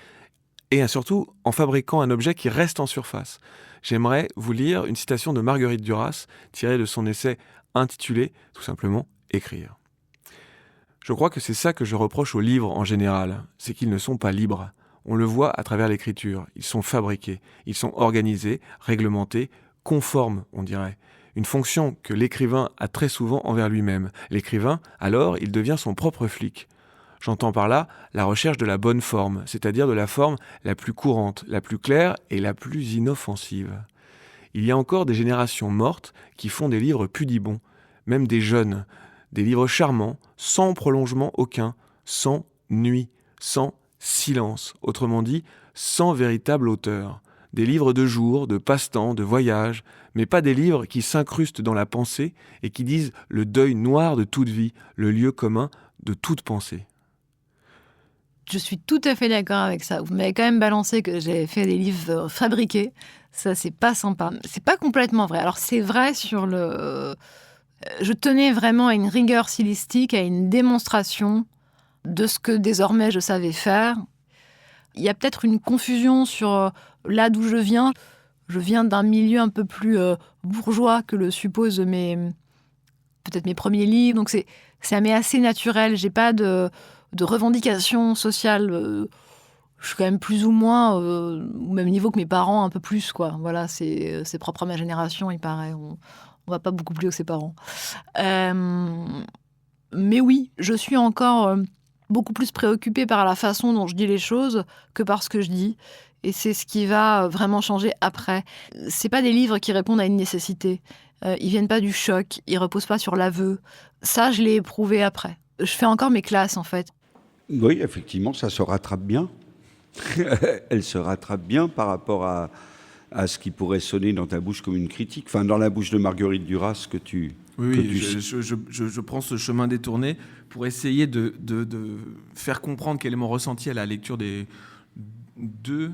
et surtout en fabriquant un objet qui reste en surface. J'aimerais vous lire une citation de Marguerite Duras, tirée de son essai intitulé, tout simplement, « Écrire ». Je crois que c'est ça que je reproche aux livres en général, c'est qu'ils ne sont pas libres. On le voit à travers l'écriture, ils sont fabriqués, ils sont organisés, réglementés, conformes, on dirait. Une fonction que l'écrivain a très souvent envers lui-même. L'écrivain, alors, il devient son propre flic. J'entends par là la recherche de la bonne forme, c'est-à-dire de la forme la plus courante, la plus claire et la plus inoffensive. Il y a encore des générations mortes qui font des livres pudibonds, même des jeunes, des livres charmants, sans prolongement aucun, sans nuit, sans silence, autrement dit, sans véritable auteur. Des livres de jour, de passe-temps, de voyage, mais pas des livres qui s'incrustent dans la pensée et qui disent le deuil noir de toute vie, le lieu commun de toute pensée. Je suis tout à fait d'accord avec ça. Vous m'avez quand même balancé que j'ai fait des livres fabriqués. Ça, c'est pas sympa. C'est pas complètement vrai. Alors, c'est vrai sur le... Je tenais vraiment à une rigueur stylistique, à une démonstration de ce que désormais je savais faire. Il y a peut-être une confusion sur là d'où je viens. Je viens d'un milieu un peu plus bourgeois que le supposent peut-être mes premiers livres. Donc c'est assez naturel. J'ai pas de revendication sociale. Je suis quand même plus ou moins au même niveau que mes parents, un peu plus, quoi. Voilà, c'est propre à ma génération, il paraît. On va pas beaucoup plus haut que ses parents. Mais oui, je suis encore beaucoup plus préoccupée par la façon dont je dis les choses que par ce que je dis. Et c'est ce qui va vraiment changer après. C'est pas des livres qui répondent à une nécessité. Ils viennent pas du choc, ils reposent pas sur l'aveu. Ça, je l'ai éprouvé après. Je fais encore mes classes, en fait. Oui, effectivement, ça se rattrape bien. Elle se rattrape bien par rapport à ce qui pourrait sonner dans ta bouche comme une critique. Enfin, dans la bouche de Marguerite Duras que tu... Oui, je prends ce chemin détourné pour essayer de faire comprendre quel est mon ressenti à la lecture des deux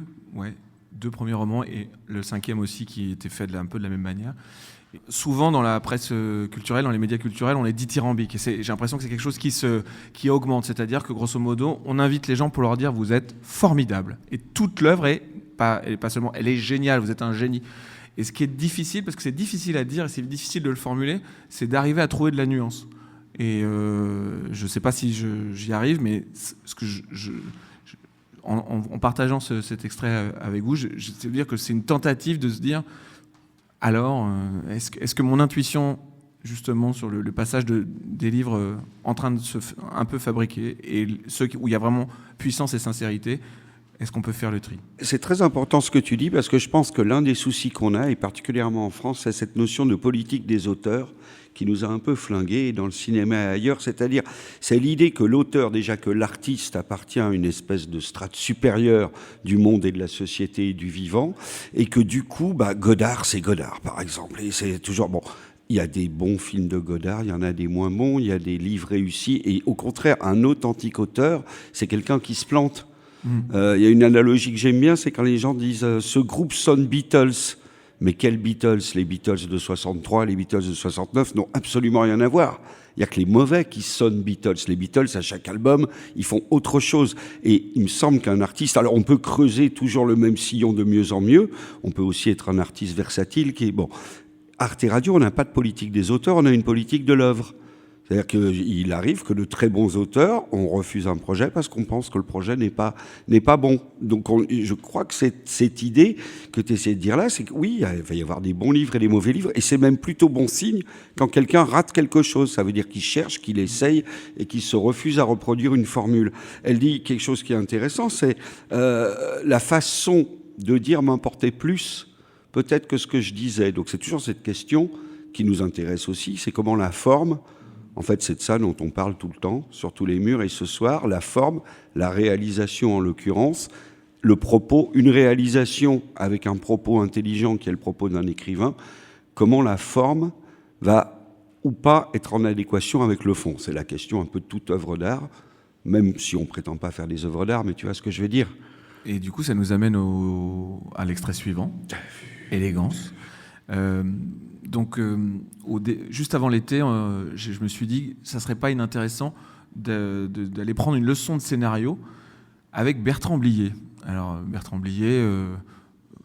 premiers romans et le cinquième aussi qui était fait un peu de la même manière. Et souvent dans la presse culturelle, dans les médias culturels, on est dithyrambique et j'ai l'impression que c'est quelque chose qui augmente, c'est-à-dire que grosso modo, on invite les gens pour leur dire vous êtes formidables et toute l'œuvre elle est pas seulement, elle est géniale, vous êtes un génie. Et ce qui est difficile, parce que c'est difficile à dire et c'est difficile de le formuler, c'est d'arriver à trouver de la nuance. Et je ne sais pas si j'y arrive, mais ce que en partageant cet extrait avec vous, je sais dire que c'est une tentative de se dire, alors, est-ce que mon intuition, justement, sur le passage des livres en train de se un peu fabriquer, et ceux où il y a vraiment puissance et sincérité, est-ce qu'on peut faire le tri ? C'est très important ce que tu dis, parce que je pense que l'un des soucis qu'on a, et particulièrement en France, c'est cette notion de politique des auteurs qui nous a un peu flingués dans le cinéma et ailleurs. C'est-à-dire, c'est l'idée que l'auteur, déjà que l'artiste appartient à une espèce de strate supérieure du monde et de la société et du vivant, et que du coup, Godard, c'est Godard, par exemple. Et c'est toujours... Bon, il y a des bons films de Godard, il y en a des moins bons, il y a des livres réussis, et au contraire, un authentique auteur, c'est quelqu'un qui se plante. Il y a une analogie que j'aime bien, c'est quand les gens disent ce groupe sonne Beatles, Mais quels Beatles? Les Beatles de 63, les Beatles de 69 n'ont absolument rien à voir. Il n'y a que les mauvais qui sonnent Beatles. Les Beatles, à chaque album, ils font autre chose. Et il me semble qu'un artiste... Alors, on peut creuser toujours le même sillon de mieux en mieux. On peut aussi être un artiste versatile qui est... Bon, Arte Radio, on n'a pas de politique des auteurs, on a une politique de l'œuvre. C'est-à-dire qu'il arrive que de très bons auteurs, on refuse un projet parce qu'on pense que le projet n'est pas bon. Donc je crois que cette idée que tu essaies de dire là, c'est que oui, il va y avoir des bons livres et des mauvais livres, et c'est même plutôt bon signe quand quelqu'un rate quelque chose. Ça veut dire qu'il cherche, qu'il essaye et qu'il se refuse à reproduire une formule. Elle dit quelque chose qui est intéressant, c'est la façon de dire m'importait plus peut-être que ce que je disais. Donc c'est toujours cette question qui nous intéresse aussi, c'est comment la forme... En fait, c'est de ça dont on parle tout le temps, sur tous les murs. Et ce soir, la forme, la réalisation en l'occurrence, le propos, une réalisation avec un propos intelligent qui est le propos d'un écrivain, comment la forme va ou pas être en adéquation avec le fond. C'est la question un peu de toute œuvre d'art, même si on ne prétend pas faire des œuvres d'art, mais tu vois ce que je veux dire. Et du coup, ça nous amène à l'extrait suivant, Élégance. Donc, juste avant l'été, je me suis dit que ça serait pas inintéressant d'aller prendre une leçon de scénario avec Bertrand Blier. Alors, Bertrand Blier,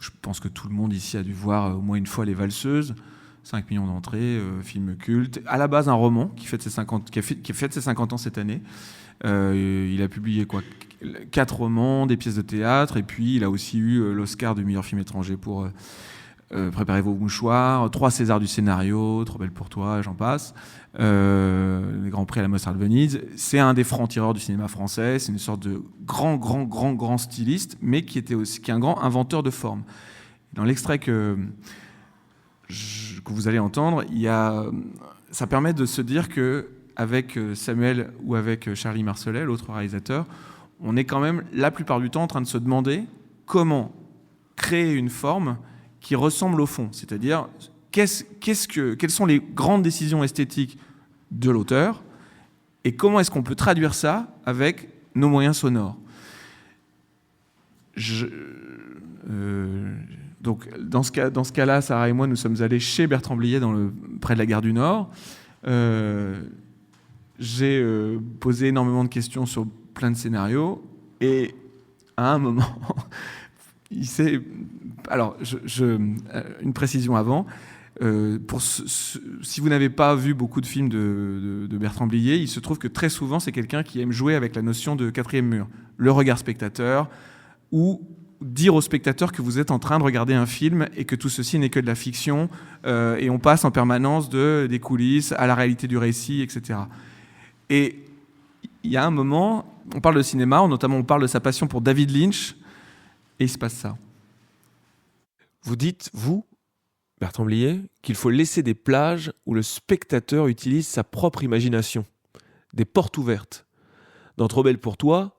je pense que tout le monde ici a dû voir au moins une fois Les Valseuses, 5 millions d'entrées, film culte. À la base, un roman qui fête ses 50 ans cette année. Il a publié 4 romans, des pièces de théâtre, et puis il a aussi eu l'Oscar du meilleur film étranger pour... Préparez vos mouchoirs, 3 Césars du scénario, Trop belle pour toi, j'en passe, les grands prix à la Mostra de Venise. C'est un des francs-tireurs du cinéma français, c'est une sorte de grand styliste, mais qui est un grand inventeur de forme. Dans l'extrait que vous allez entendre, ça permet de se dire qu'avec Samuel ou avec Charlie Marcelet, l'autre réalisateur, on est quand même la plupart du temps en train de se demander comment créer une forme qui ressemble au fond, c'est-à-dire quelles sont les grandes décisions esthétiques de l'auteur et comment est-ce qu'on peut traduire ça avec nos moyens sonores. Donc dans ce cas-là, Sarah et moi, nous sommes allés chez Bertrand Blier près de la gare du Nord. J'ai posé énormément de questions sur plein de scénarios et à un moment... Alors, une précision avant. Si vous n'avez pas vu beaucoup de films de Bertrand Blier, il se trouve que très souvent, c'est quelqu'un qui aime jouer avec la notion de quatrième mur. Le regard spectateur, ou dire au spectateur que vous êtes en train de regarder un film et que tout ceci n'est que de la fiction, et on passe en permanence des coulisses à la réalité du récit, etc. Et il y a un moment, on parle de cinéma, notamment on parle de sa passion pour David Lynch, et il se passe ça. Vous dites, vous, Bertrand Blier, qu'il faut laisser des plages où le spectateur utilise sa propre imagination, des portes ouvertes. Dans Trop belle pour toi,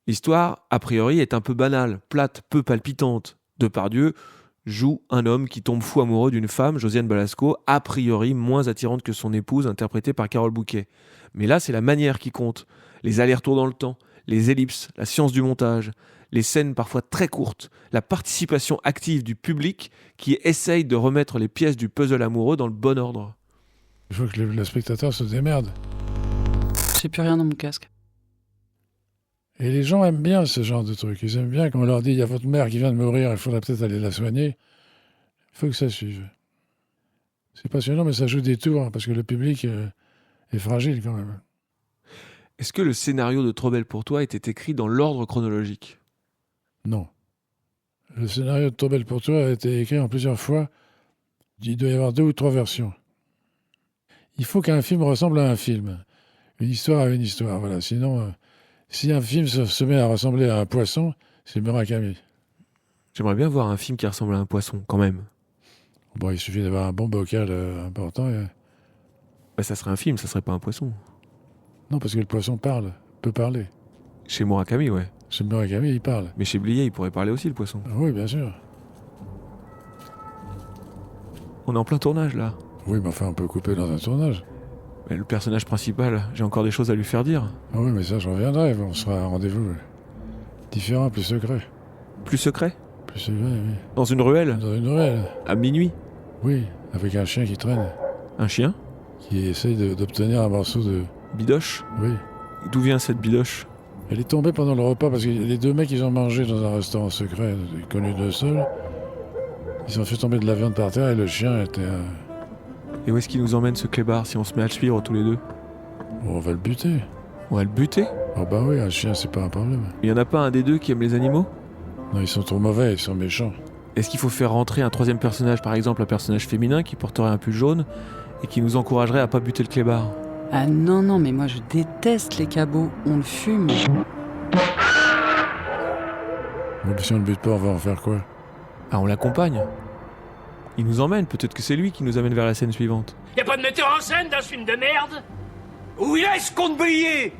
l'histoire, a priori, est un peu banale, plate, peu palpitante. Depardieu joue un homme qui tombe fou amoureux d'une femme, Josiane Balasco, a priori moins attirante que son épouse, interprétée par Carole Bouquet. Mais là, c'est la manière qui compte, les allers-retours dans le temps, les ellipses, la science du montage, les scènes parfois très courtes, la participation active du public qui essaye de remettre les pièces du puzzle amoureux dans le bon ordre. Il faut que le spectateur se démerde. J'ai plus rien dans mon casque. Et les gens aiment bien ce genre de truc. Ils aiment bien quand on leur dit « il y a votre mère qui vient de mourir, il faudra peut-être aller la soigner ». Il faut que ça suive. C'est passionnant, mais ça joue des tours, parce que le public est fragile quand même. Est-ce que le scénario de Trop belle pour toi était écrit dans l'ordre chronologique ? Non. Le scénario de Trop belle pour toi a été écrit en plusieurs fois. Il doit y avoir 2 ou 3 versions. Il faut qu'un film ressemble à un film. Une histoire à une histoire, voilà. Sinon, si un film se met à ressembler à un poisson, c'est Murakami. J'aimerais bien voir un film qui ressemble à un poisson, quand même. Bon, il suffit d'avoir un bon bocal important. Bah, ça serait un film, ça serait pas un poisson. Non, parce que le poisson peut parler. Chez Murakami, ouais. Chez Murakami, il parle. Mais chez Blier, il pourrait parler aussi, le poisson. Ah oui, bien sûr. On est en plein tournage, là. Oui, mais enfin, on peut couper dans un tournage. Mais le personnage principal, j'ai encore des choses à lui faire dire. Ah oui, mais ça, je reviendrai. On sera à un rendez-vous différent, plus secret. Plus secret ? C'est vrai, oui. Dans une ruelle? Dans une ruelle. À minuit? Oui, avec un chien qui traîne, Un chien? qui essaye d'obtenir un morceau de... Bidoche? Oui. D'où vient cette bidoche? Elle est tombée pendant le repas parce que les 2 mecs, ils ont mangé dans un restaurant secret, connu d'eux seuls. Ils ont fait tomber de la viande par terre et le chien était... Et où est-ce qu'il nous emmène ce clébard si on se met à le suivre tous les deux? Bon, on va le buter. On va le buter? Ah bah oui, un chien, c'est pas un problème. Il y en a pas un des deux qui aime les animaux? Non, ils sont trop mauvais, ils sont méchants. Est-ce qu'il faut faire rentrer un 3e personnage, par exemple un personnage féminin qui porterait un pull jaune et qui nous encouragerait à pas buter le clébard? Ah non, mais moi je déteste les cabots. On le fume. Bon, si on le bute pas, on va en faire quoi? Ah, on l'accompagne. Il nous emmène, peut-être que c'est lui qui nous amène vers la scène suivante. Y a pas de metteur en scène dans ce film de merde? Où il est ce con de Blier?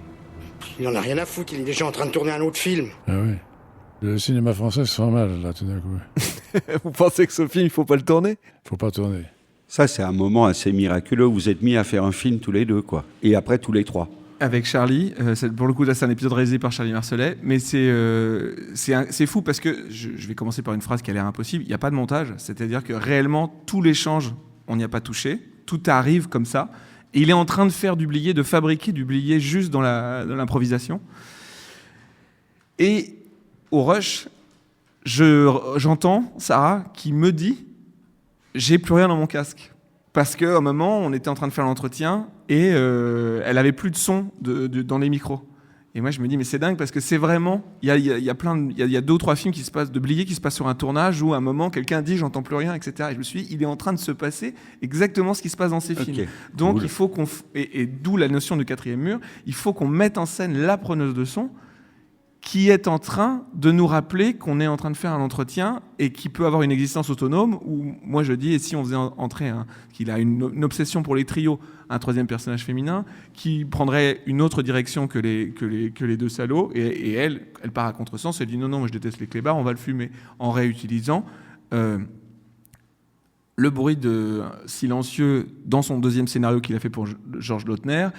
Il en a rien à foutre, il est déjà en train de tourner un autre film. Ah oui. Le cinéma français se sent mal, là, tout d'un coup. Vous pensez que ce film, il faut pas le tourner? Faut pas tourner. Ça, c'est un moment assez miraculeux. Vous êtes mis à faire un film tous les deux, quoi. Et après, tous les 3. Avec Charlie, pour le coup, là, c'est un épisode réalisé par Charlie Marcelet, mais c'est fou parce que je vais commencer par une phrase qui a l'air impossible. Il n'y a pas de montage, c'est-à-dire que réellement, tout l'échange, on n'y a pas touché, tout arrive comme ça. Et il est en train de faire du Blier, de fabriquer du Blier juste dans l'improvisation. Et au rush, j'entends Sarah qui me dit « J'ai plus rien dans mon casque ». Parce qu'à un moment, on était en train de faire l'entretien et elle avait plus de son dans les micros. Et moi, je me dis, mais c'est dingue parce que c'est vraiment... Il y a 2 ou 3 films qui se passent de Blier qui se passent sur un tournage où à un moment, quelqu'un dit, j'entends plus rien, etc. Et je me suis dit, il est en train de se passer exactement ce qui se passe dans ces films. Donc, il faut qu'on... Et d'où la notion de 4e mur, il faut qu'on mette en scène la preneuse de son qui est en train de nous rappeler qu'on est en train de faire un entretien et qui peut avoir une existence autonome, où moi je dis, et si on faisait entrer qu'il a une obsession pour les trios, un 3e personnage féminin, qui prendrait une autre direction que les 2 salauds, et elle part à contresens, elle dit non, moi je déteste les clébards, on va le fumer, en réutilisant le bruit silencieux dans son 2e scénario qu'il a fait pour Georges Lautner,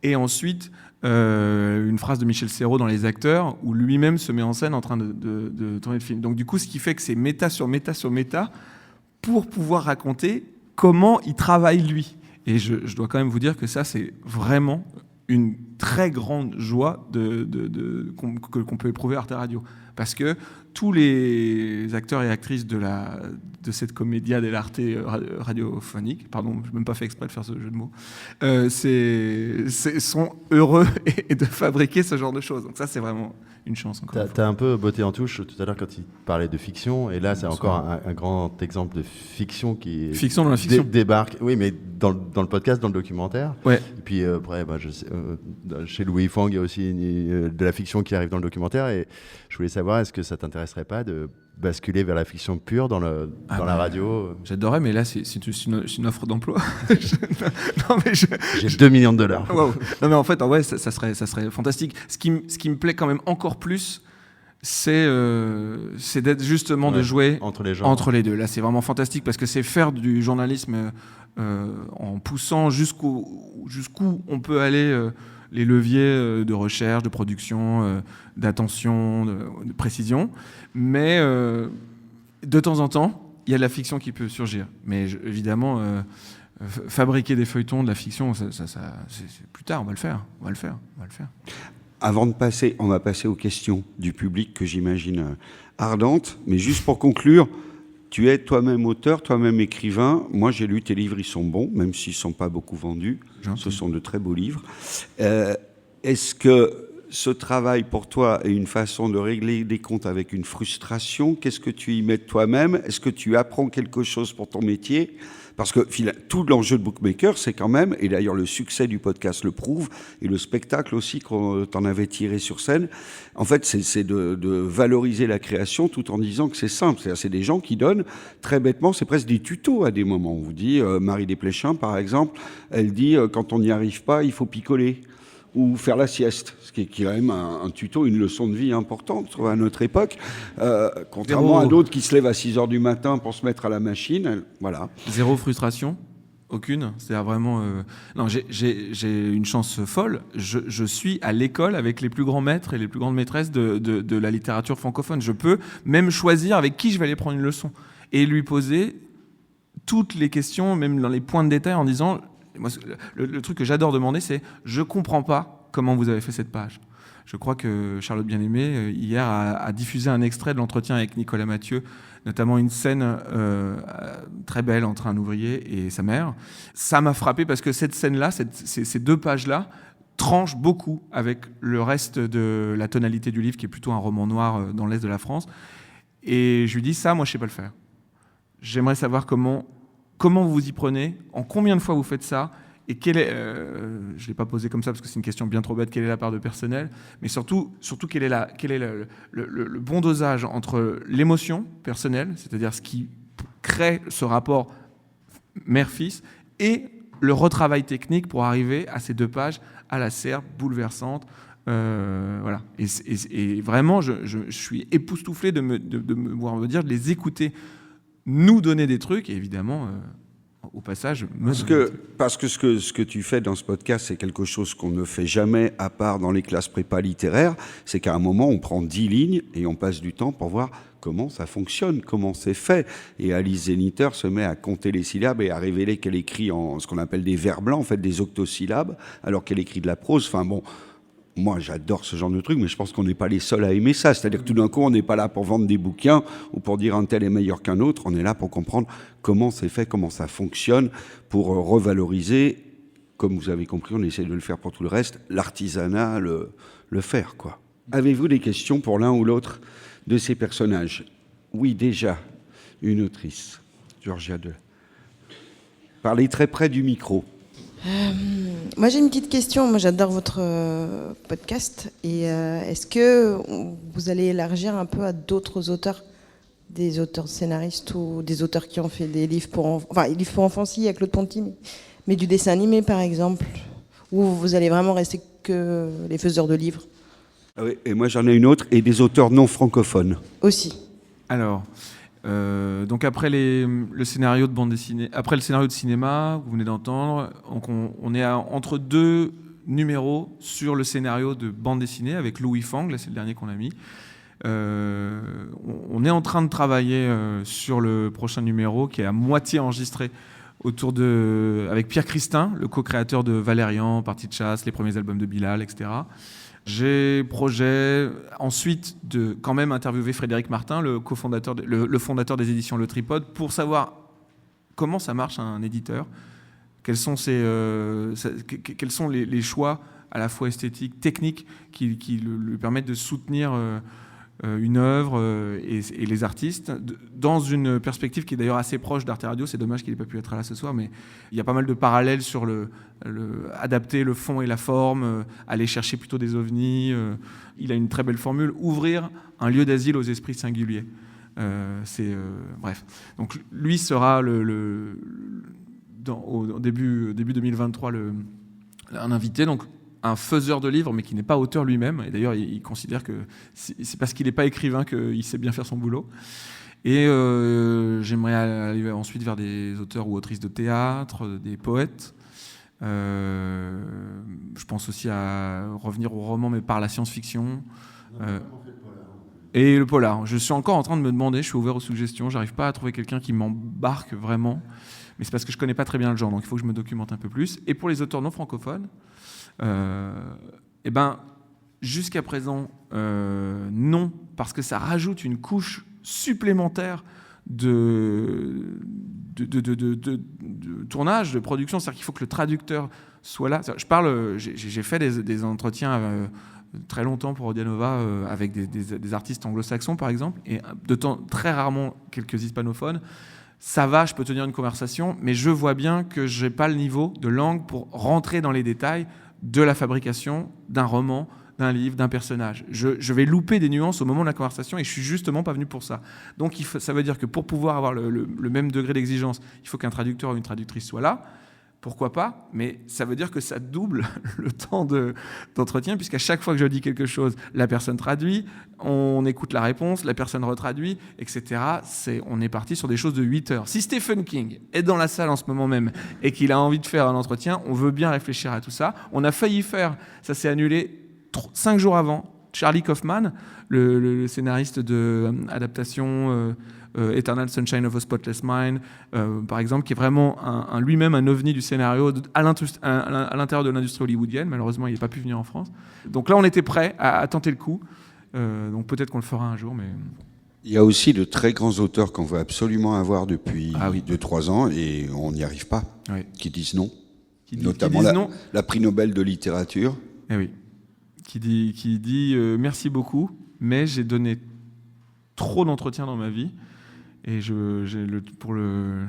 et ensuite une phrase de Michel Serrault dans Les Acteurs, où lui-même se met en scène en train de tourner le film. Donc du coup, ce qui fait que c'est méta sur méta sur méta, pour pouvoir raconter comment il travaille lui. Et je dois quand même vous dire que ça, c'est vraiment une très grande joie qu'on peut éprouver à Arte Radio. Parce que tous les acteurs et actrices de cette comédia dell'arte radiophonique, pardon, je n'ai même pas fait exprès de faire ce jeu de mots, sont heureux de fabriquer ce genre de choses. Donc ça, c'est vraiment une chance. Tu as un peu botté en touche tout à l'heure quand il parlait de fiction, et là, c'est encore un grand exemple de fiction qui fiction dans la fiction. Débarque. Oui, mais dans le podcast, dans le documentaire. Ouais. Et puis après, je sais, chez Louis Fang, il y a aussi de la fiction qui arrive dans le documentaire, et je voulais savoir, est-ce que ça t'intéresserait pas de basculer vers la fiction pure dans la radio? J'adorais, mais là, c'est une offre d'emploi. J'ai 2 millions de dollars. Wow. Non, mais en fait, ça serait fantastique. Ce qui me plaît quand même encore plus, c'est d'être justement de jouer entre les deux. Là, c'est vraiment fantastique parce que c'est faire du journalisme en poussant jusqu'où on peut aller. Les leviers de recherche, de production, d'attention, de précision. Mais de temps en temps, il y a de la fiction qui peut surgir. Mais évidemment, fabriquer des feuilletons, de la fiction, c'est plus tard, on va le faire. Avant de passer, on va passer aux questions du public que j'imagine ardentes. Mais juste pour conclure, tu es toi-même auteur, toi-même écrivain. Moi, j'ai lu tes livres, ils sont bons, même s'ils ne sont pas beaucoup vendus. Ce sont de très beaux livres. Est-ce que ce travail, pour toi, est une façon de régler des comptes avec une frustration? Qu'est-ce que tu y mets de toi-même? Est-ce que tu apprends quelque chose pour ton métier? Parce que tout l'enjeu de Bookmaker, c'est quand même, et d'ailleurs le succès du podcast le prouve, et le spectacle aussi qu'on t'en avait tiré sur scène, en fait, c'est de valoriser la création tout en disant que c'est simple. C'est des gens qui donnent, très bêtement, c'est presque des tutos à des moments. On vous dit, Marie Desplechin, par exemple, elle dit, quand on n'y arrive pas, il faut picoler ou faire la sieste, ce qui est quand même un tuto, une leçon de vie importante à notre époque, contrairement à d'autres qui se lèvent à 6h du matin pour se mettre à la machine. Voilà. Zéro frustration. Aucune. C'est-à-dire vraiment... Non, j'ai une chance folle. Je suis à l'école avec les plus grands maîtres et les plus grandes maîtresses de la littérature francophone. Je peux même choisir avec qui je vais aller prendre une leçon et lui poser toutes les questions, même dans les points de détail, en disant... Moi, le truc que j'adore demander, c'est « Je ne comprends pas comment vous avez fait cette page ». Je crois que Charlotte Bien-Aimée, hier, a diffusé un extrait de l'entretien avec Nicolas Mathieu, notamment une scène très belle entre un ouvrier et sa mère. Ça m'a frappé parce que cette scène-là, ces 2 pages-là, tranchent beaucoup avec le reste de la tonalité du livre, qui est plutôt un roman noir dans l'Est de la France. Et je lui dis, ça, moi, je ne sais pas le faire. J'aimerais savoir comment vous vous y prenez, en combien de fois vous faites ça, et quelle est, je ne l'ai pas posé comme ça parce que c'est une question bien trop bête, quelle est la part de personnel, mais surtout quel est le bon dosage entre l'émotion personnelle, c'est-à-dire ce qui crée ce rapport mère-fils, et le retravail technique pour arriver à ces 2 pages à la serpe, bouleversante. Voilà. Et vraiment, je suis époustouflé de me voir me dire, de les écouter nous donner des trucs, et évidemment... au passage, parce que ce que tu fais dans ce podcast, c'est quelque chose qu'on ne fait jamais à part dans les classes prépa littéraires. C'est qu'à un moment, on prend 10 lignes et on passe du temps pour voir comment ça fonctionne, comment c'est fait. Et Alice Zeniter se met à compter les syllabes et à révéler qu'elle écrit en ce qu'on appelle des vers blancs, en fait des octosyllabes, alors qu'elle écrit de la prose. Enfin bon, moi j'adore ce genre de truc, mais je pense qu'on n'est pas les seuls à aimer ça. C'est-à-dire que tout d'un coup, on n'est pas là pour vendre des bouquins ou pour dire un tel est meilleur qu'un autre. On est là pour comprendre comment c'est fait, comment ça fonctionne, pour revaloriser, comme vous avez compris, on essaie de le faire pour tout le reste, l'artisanat, le faire, quoi. Avez-vous des questions pour l'un ou l'autre de ces personnages? Oui, déjà, une autrice, Georgia II. Parlez très près du micro. Moi, j'ai une petite question. Moi, j'adore votre podcast. Et est-ce que vous allez élargir un peu à d'autres auteurs, des auteurs scénaristes ou des auteurs qui ont fait des livres pour enfants, enfin, les livres pour enfants, si, avec Claude Ponty, mais du dessin animé, par exemple, ou vous allez vraiment rester que les faiseurs de livres? Ah oui, et moi, j'en ai une autre, et des auteurs non francophones. Aussi. Alors... donc après le scénario de bande dessinée, après le scénario de cinéma, vous venez d'entendre, on est entre 2 numéros sur le scénario de bande dessinée avec Louis Fang, là c'est le dernier qu'on a mis. On est en train de travailler sur le prochain numéro qui est à moitié enregistré avec Pierre Christin, le co-créateur de Valérian, Partie de chasse, les premiers albums de Bilal, etc. J'ai projet ensuite de quand même interviewer Frédéric Martin, le fondateur des éditions Le Tripode, pour savoir comment ça marche un éditeur, quels sont les choix à la fois esthétiques, techniques, qui lui permettent de soutenir une œuvre et les artistes, dans une perspective qui est d'ailleurs assez proche d'Arte Radio. C'est dommage qu'il n'ait pas pu être là ce soir, mais il y a pas mal de parallèles sur adapter le fond et la forme, aller chercher plutôt des ovnis. Il a une très belle formule, ouvrir un lieu d'asile aux esprits singuliers. Bref. Donc lui sera au début 2023 un invité. Donc un faiseur de livres, mais qui n'est pas auteur lui-même. Et d'ailleurs, il considère que c'est parce qu'il n'est pas écrivain qu'il sait bien faire son boulot. Et j'aimerais aller ensuite vers des auteurs ou autrices de théâtre, des poètes. Je pense aussi à revenir au roman, mais par la science-fiction. Et le polar. Je suis encore en train de me demander, je suis ouvert aux suggestions, j'arrive pas à trouver quelqu'un qui m'embarque vraiment. Mais c'est parce que je connais pas très bien le genre, donc il faut que je me documente un peu plus. Et pour les auteurs non francophones, jusqu'à présent, non, parce que ça rajoute une couche supplémentaire de tournage, de production. C'est-à-dire qu'il faut que le traducteur soit là. J'ai fait des entretiens très longtemps pour Audianova avec des artistes anglo-saxons, par exemple, et très rarement quelques hispanophones. Ça va, je peux tenir une conversation, mais je vois bien que je n'ai pas le niveau de langue pour rentrer dans les détails de la fabrication d'un roman, d'un livre, d'un personnage. Je vais louper des nuances au moment de la conversation et je suis justement pas venu pour ça. Donc ça veut dire que pour pouvoir avoir le même degré d'exigence, il faut qu'un traducteur ou une traductrice soit là. pourquoi pas, mais ça veut dire que ça double le temps d'entretien, puisqu'à chaque fois que je dis quelque chose, la personne traduit, on écoute la réponse, la personne retraduit, etc. On est parti sur des choses de 8 heures. Si Stephen King est dans la salle en ce moment même et qu'il a envie de faire un entretien, on veut bien réfléchir à tout ça. On a failli faire, ça s'est annulé 5 jours avant, Charlie Kaufman, le scénariste de adaptation Eternal Sunshine of a Spotless Mind, par exemple, qui est vraiment lui-même un ovni du scénario à l'intérieur de l'industrie hollywoodienne. Malheureusement, il n'a pas pu venir en France. Donc là, on était prêt à tenter le coup. Donc peut-être qu'on le fera un jour, mais... Il y a aussi de très grands auteurs qu'on veut absolument avoir depuis 2-3 ans et on n'y arrive pas, qui disent non. Notamment la prix Nobel de littérature. Eh oui. Qui dit merci beaucoup, mais j'ai donné trop d'entretiens dans ma vie. Et pour le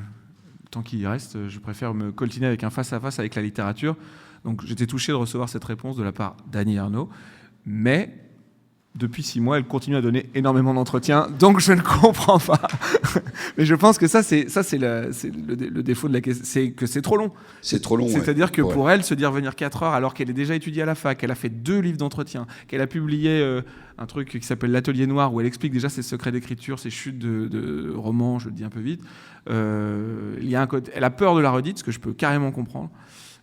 temps qui y reste, je préfère me coltiner avec un face-à-face avec la littérature. Donc j'étais touché de recevoir cette réponse de la part d'Annie Ernaux. Mais depuis 6 mois, elle continue à donner énormément d'entretiens. Donc je ne comprends pas. Mais je pense que ça, c'est le défaut de la question. C'est que c'est trop long. C'est trop long, C'est-à-dire que pour elle, se dire venir 4 heures alors qu'elle est déjà étudiée à la fac, qu'elle a fait 2 livres d'entretien, qu'elle a publié un truc qui s'appelle L'Atelier Noir, où elle explique déjà ses secrets d'écriture, ses chutes de romans, je le dis un peu vite. Il y a elle a peur de la redite, ce que je peux carrément comprendre.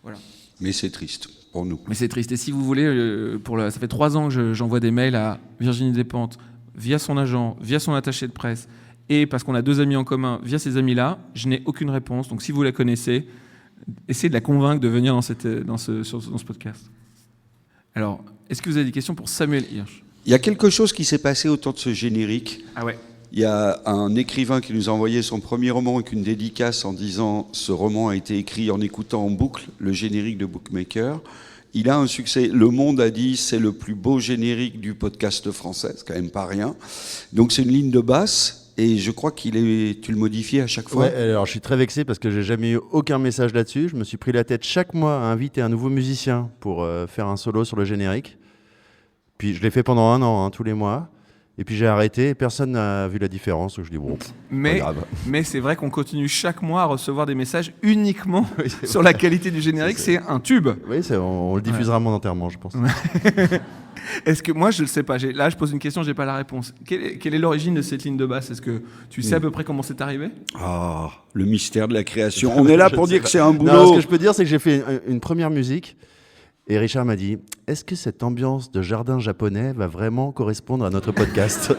Voilà. Mais c'est triste pour nous. Mais c'est triste. Et si vous voulez, ça fait 3 ans que j'envoie des mails à Virginie Despentes, via son agent, via son attaché de presse, et parce qu'on a 2 amis en commun, via ces amis-là, je n'ai aucune réponse. Donc si vous la connaissez, essayez de la convaincre de venir dans ce podcast. Alors, est-ce que vous avez des questions pour Samuel Hirsch ? Il y a quelque chose qui s'est passé autour de ce générique. Ah ouais. Il y a un écrivain qui nous a envoyé son premier roman avec une dédicace en disant « Ce roman a été écrit en écoutant en boucle le générique de Bookmaker ». Il a un succès. Le Monde a dit « C'est le plus beau générique du podcast français ». C'est quand même pas rien. Donc c'est une ligne de basse et je crois tu le modifies à chaque fois. Ouais, alors je suis très vexé parce que j'ai jamais eu aucun message là-dessus. Je me suis pris la tête chaque mois à inviter un nouveau musicien pour faire un solo sur le générique. Puis je l'ai fait pendant 1 an, tous les mois. Et puis j'ai arrêté et personne n'a vu la différence. Donc je dis bon, pas grave. Mais c'est vrai qu'on continue chaque mois à recevoir des messages uniquement sur la qualité du générique. C'est un tube. Oui, on le diffusera à mon enterrement, je pense. Est-ce que moi je le sais pas. Là, je pose une question, j'ai pas la réponse. Quelle est l'origine de cette ligne de basse ? Est-ce que tu sais à peu près comment c'est arrivé ? Ah, le mystère de la création. On est là pour dire que c'est un boulot. Non, ce que je peux dire, c'est que j'ai fait une première musique. Et Richard m'a dit, est-ce que cette ambiance de jardin japonais va vraiment correspondre à notre podcast ?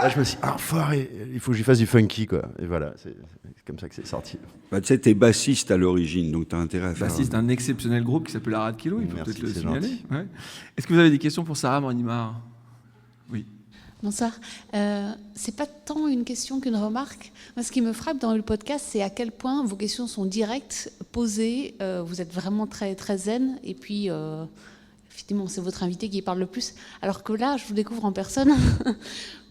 Là, je me suis dit, enfoiré, il faut que j'y fasse du funky, quoi. Et voilà, c'est comme ça que c'est sorti. Bah, tu sais, t'es bassiste à l'origine, donc t'as intérêt à faire... Bassiste d'un exceptionnel groupe qui s'appelle Arad Kilo, il faut Merci, peut-être le c'est signaler. gentil. Ouais. Est-ce que vous avez des questions pour Sarah Mornimar ? Oui. Bonsoir. C'est pas tant une question qu'une remarque. Moi, ce qui me frappe dans le podcast, c'est à quel point vos questions sont directes, posées. Vous êtes vraiment très, très zen. Et puis, effectivement, c'est votre invité qui parle le plus. Alors que là, je vous découvre en personne.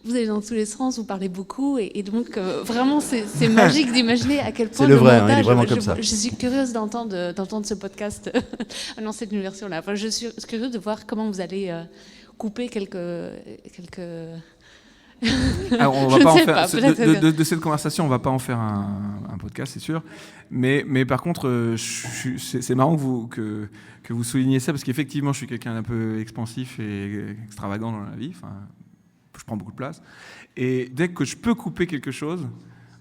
Vous allez dans tous les sens, vous parlez beaucoup. Et donc, vraiment, c'est magique d'imaginer à quel point c'est le vrai, montage... il est vraiment comme ça. Je suis curieuse d'entendre ce podcast dans cette version-là. Enfin, je suis curieuse de voir comment vous allez... couper quelques... Alors, on va pas en faire de cette conversation, on va pas en faire un podcast, c'est sûr. Mais par contre, c'est marrant que vous souligniez ça parce qu'effectivement, je suis quelqu'un d'un peu expansif et extravagant dans la vie. Enfin, je prends beaucoup de place. Et dès que je peux couper quelque chose,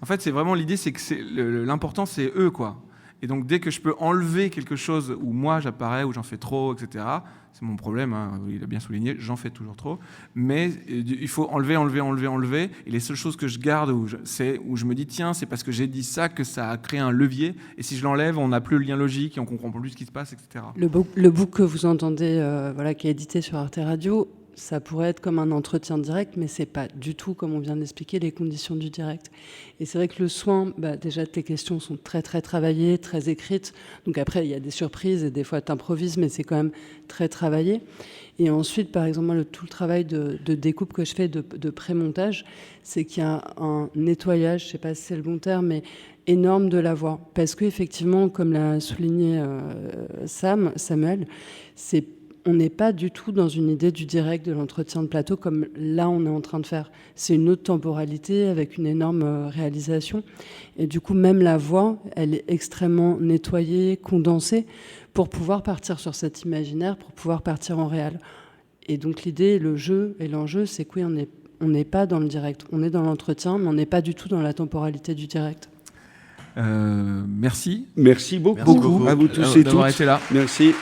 en fait, c'est vraiment l'idée, c'est que l'important, c'est eux, quoi. Et donc, dès que je peux enlever quelque chose où moi j'apparais, où j'en fais trop, etc., c'est mon problème, hein, il a bien souligné, j'en fais toujours trop. Mais il faut enlever. Et les seules choses que je garde, c'est où je me dis, tiens, c'est parce que j'ai dit ça que ça a créé un levier. Et si je l'enlève, on n'a plus le lien logique et on comprend plus ce qui se passe, etc. Le book que vous entendez, qui est édité sur Arte Radio, ça pourrait être comme un entretien direct, mais c'est pas du tout, comme on vient d'expliquer, les conditions du direct. Et c'est vrai que le soin, déjà, tes questions sont très, très travaillées, très écrites. Donc après, il y a des surprises et des fois, tu improvises, mais c'est quand même très travaillé. Et ensuite, par exemple, tout le travail de découpe que je fais de pré-montage, c'est qu'il y a un nettoyage, je sais pas si c'est le bon terme, mais énorme de la voix. Parce qu'effectivement, comme l'a souligné Samuel, c'est on n'est pas du tout dans une idée du direct, de l'entretien de plateau, comme là on est en train de faire. C'est une autre temporalité avec une énorme réalisation. Et du coup, même la voix, elle est extrêmement nettoyée, condensée, pour pouvoir partir sur cet imaginaire, pour pouvoir partir en réel. Et donc l'idée, le jeu et l'enjeu, c'est que oui, on n'est pas dans le direct. On est dans l'entretien, mais on n'est pas du tout dans la temporalité du direct. Merci. Merci beaucoup à vous tous et toutes. D'avoir été là. Merci.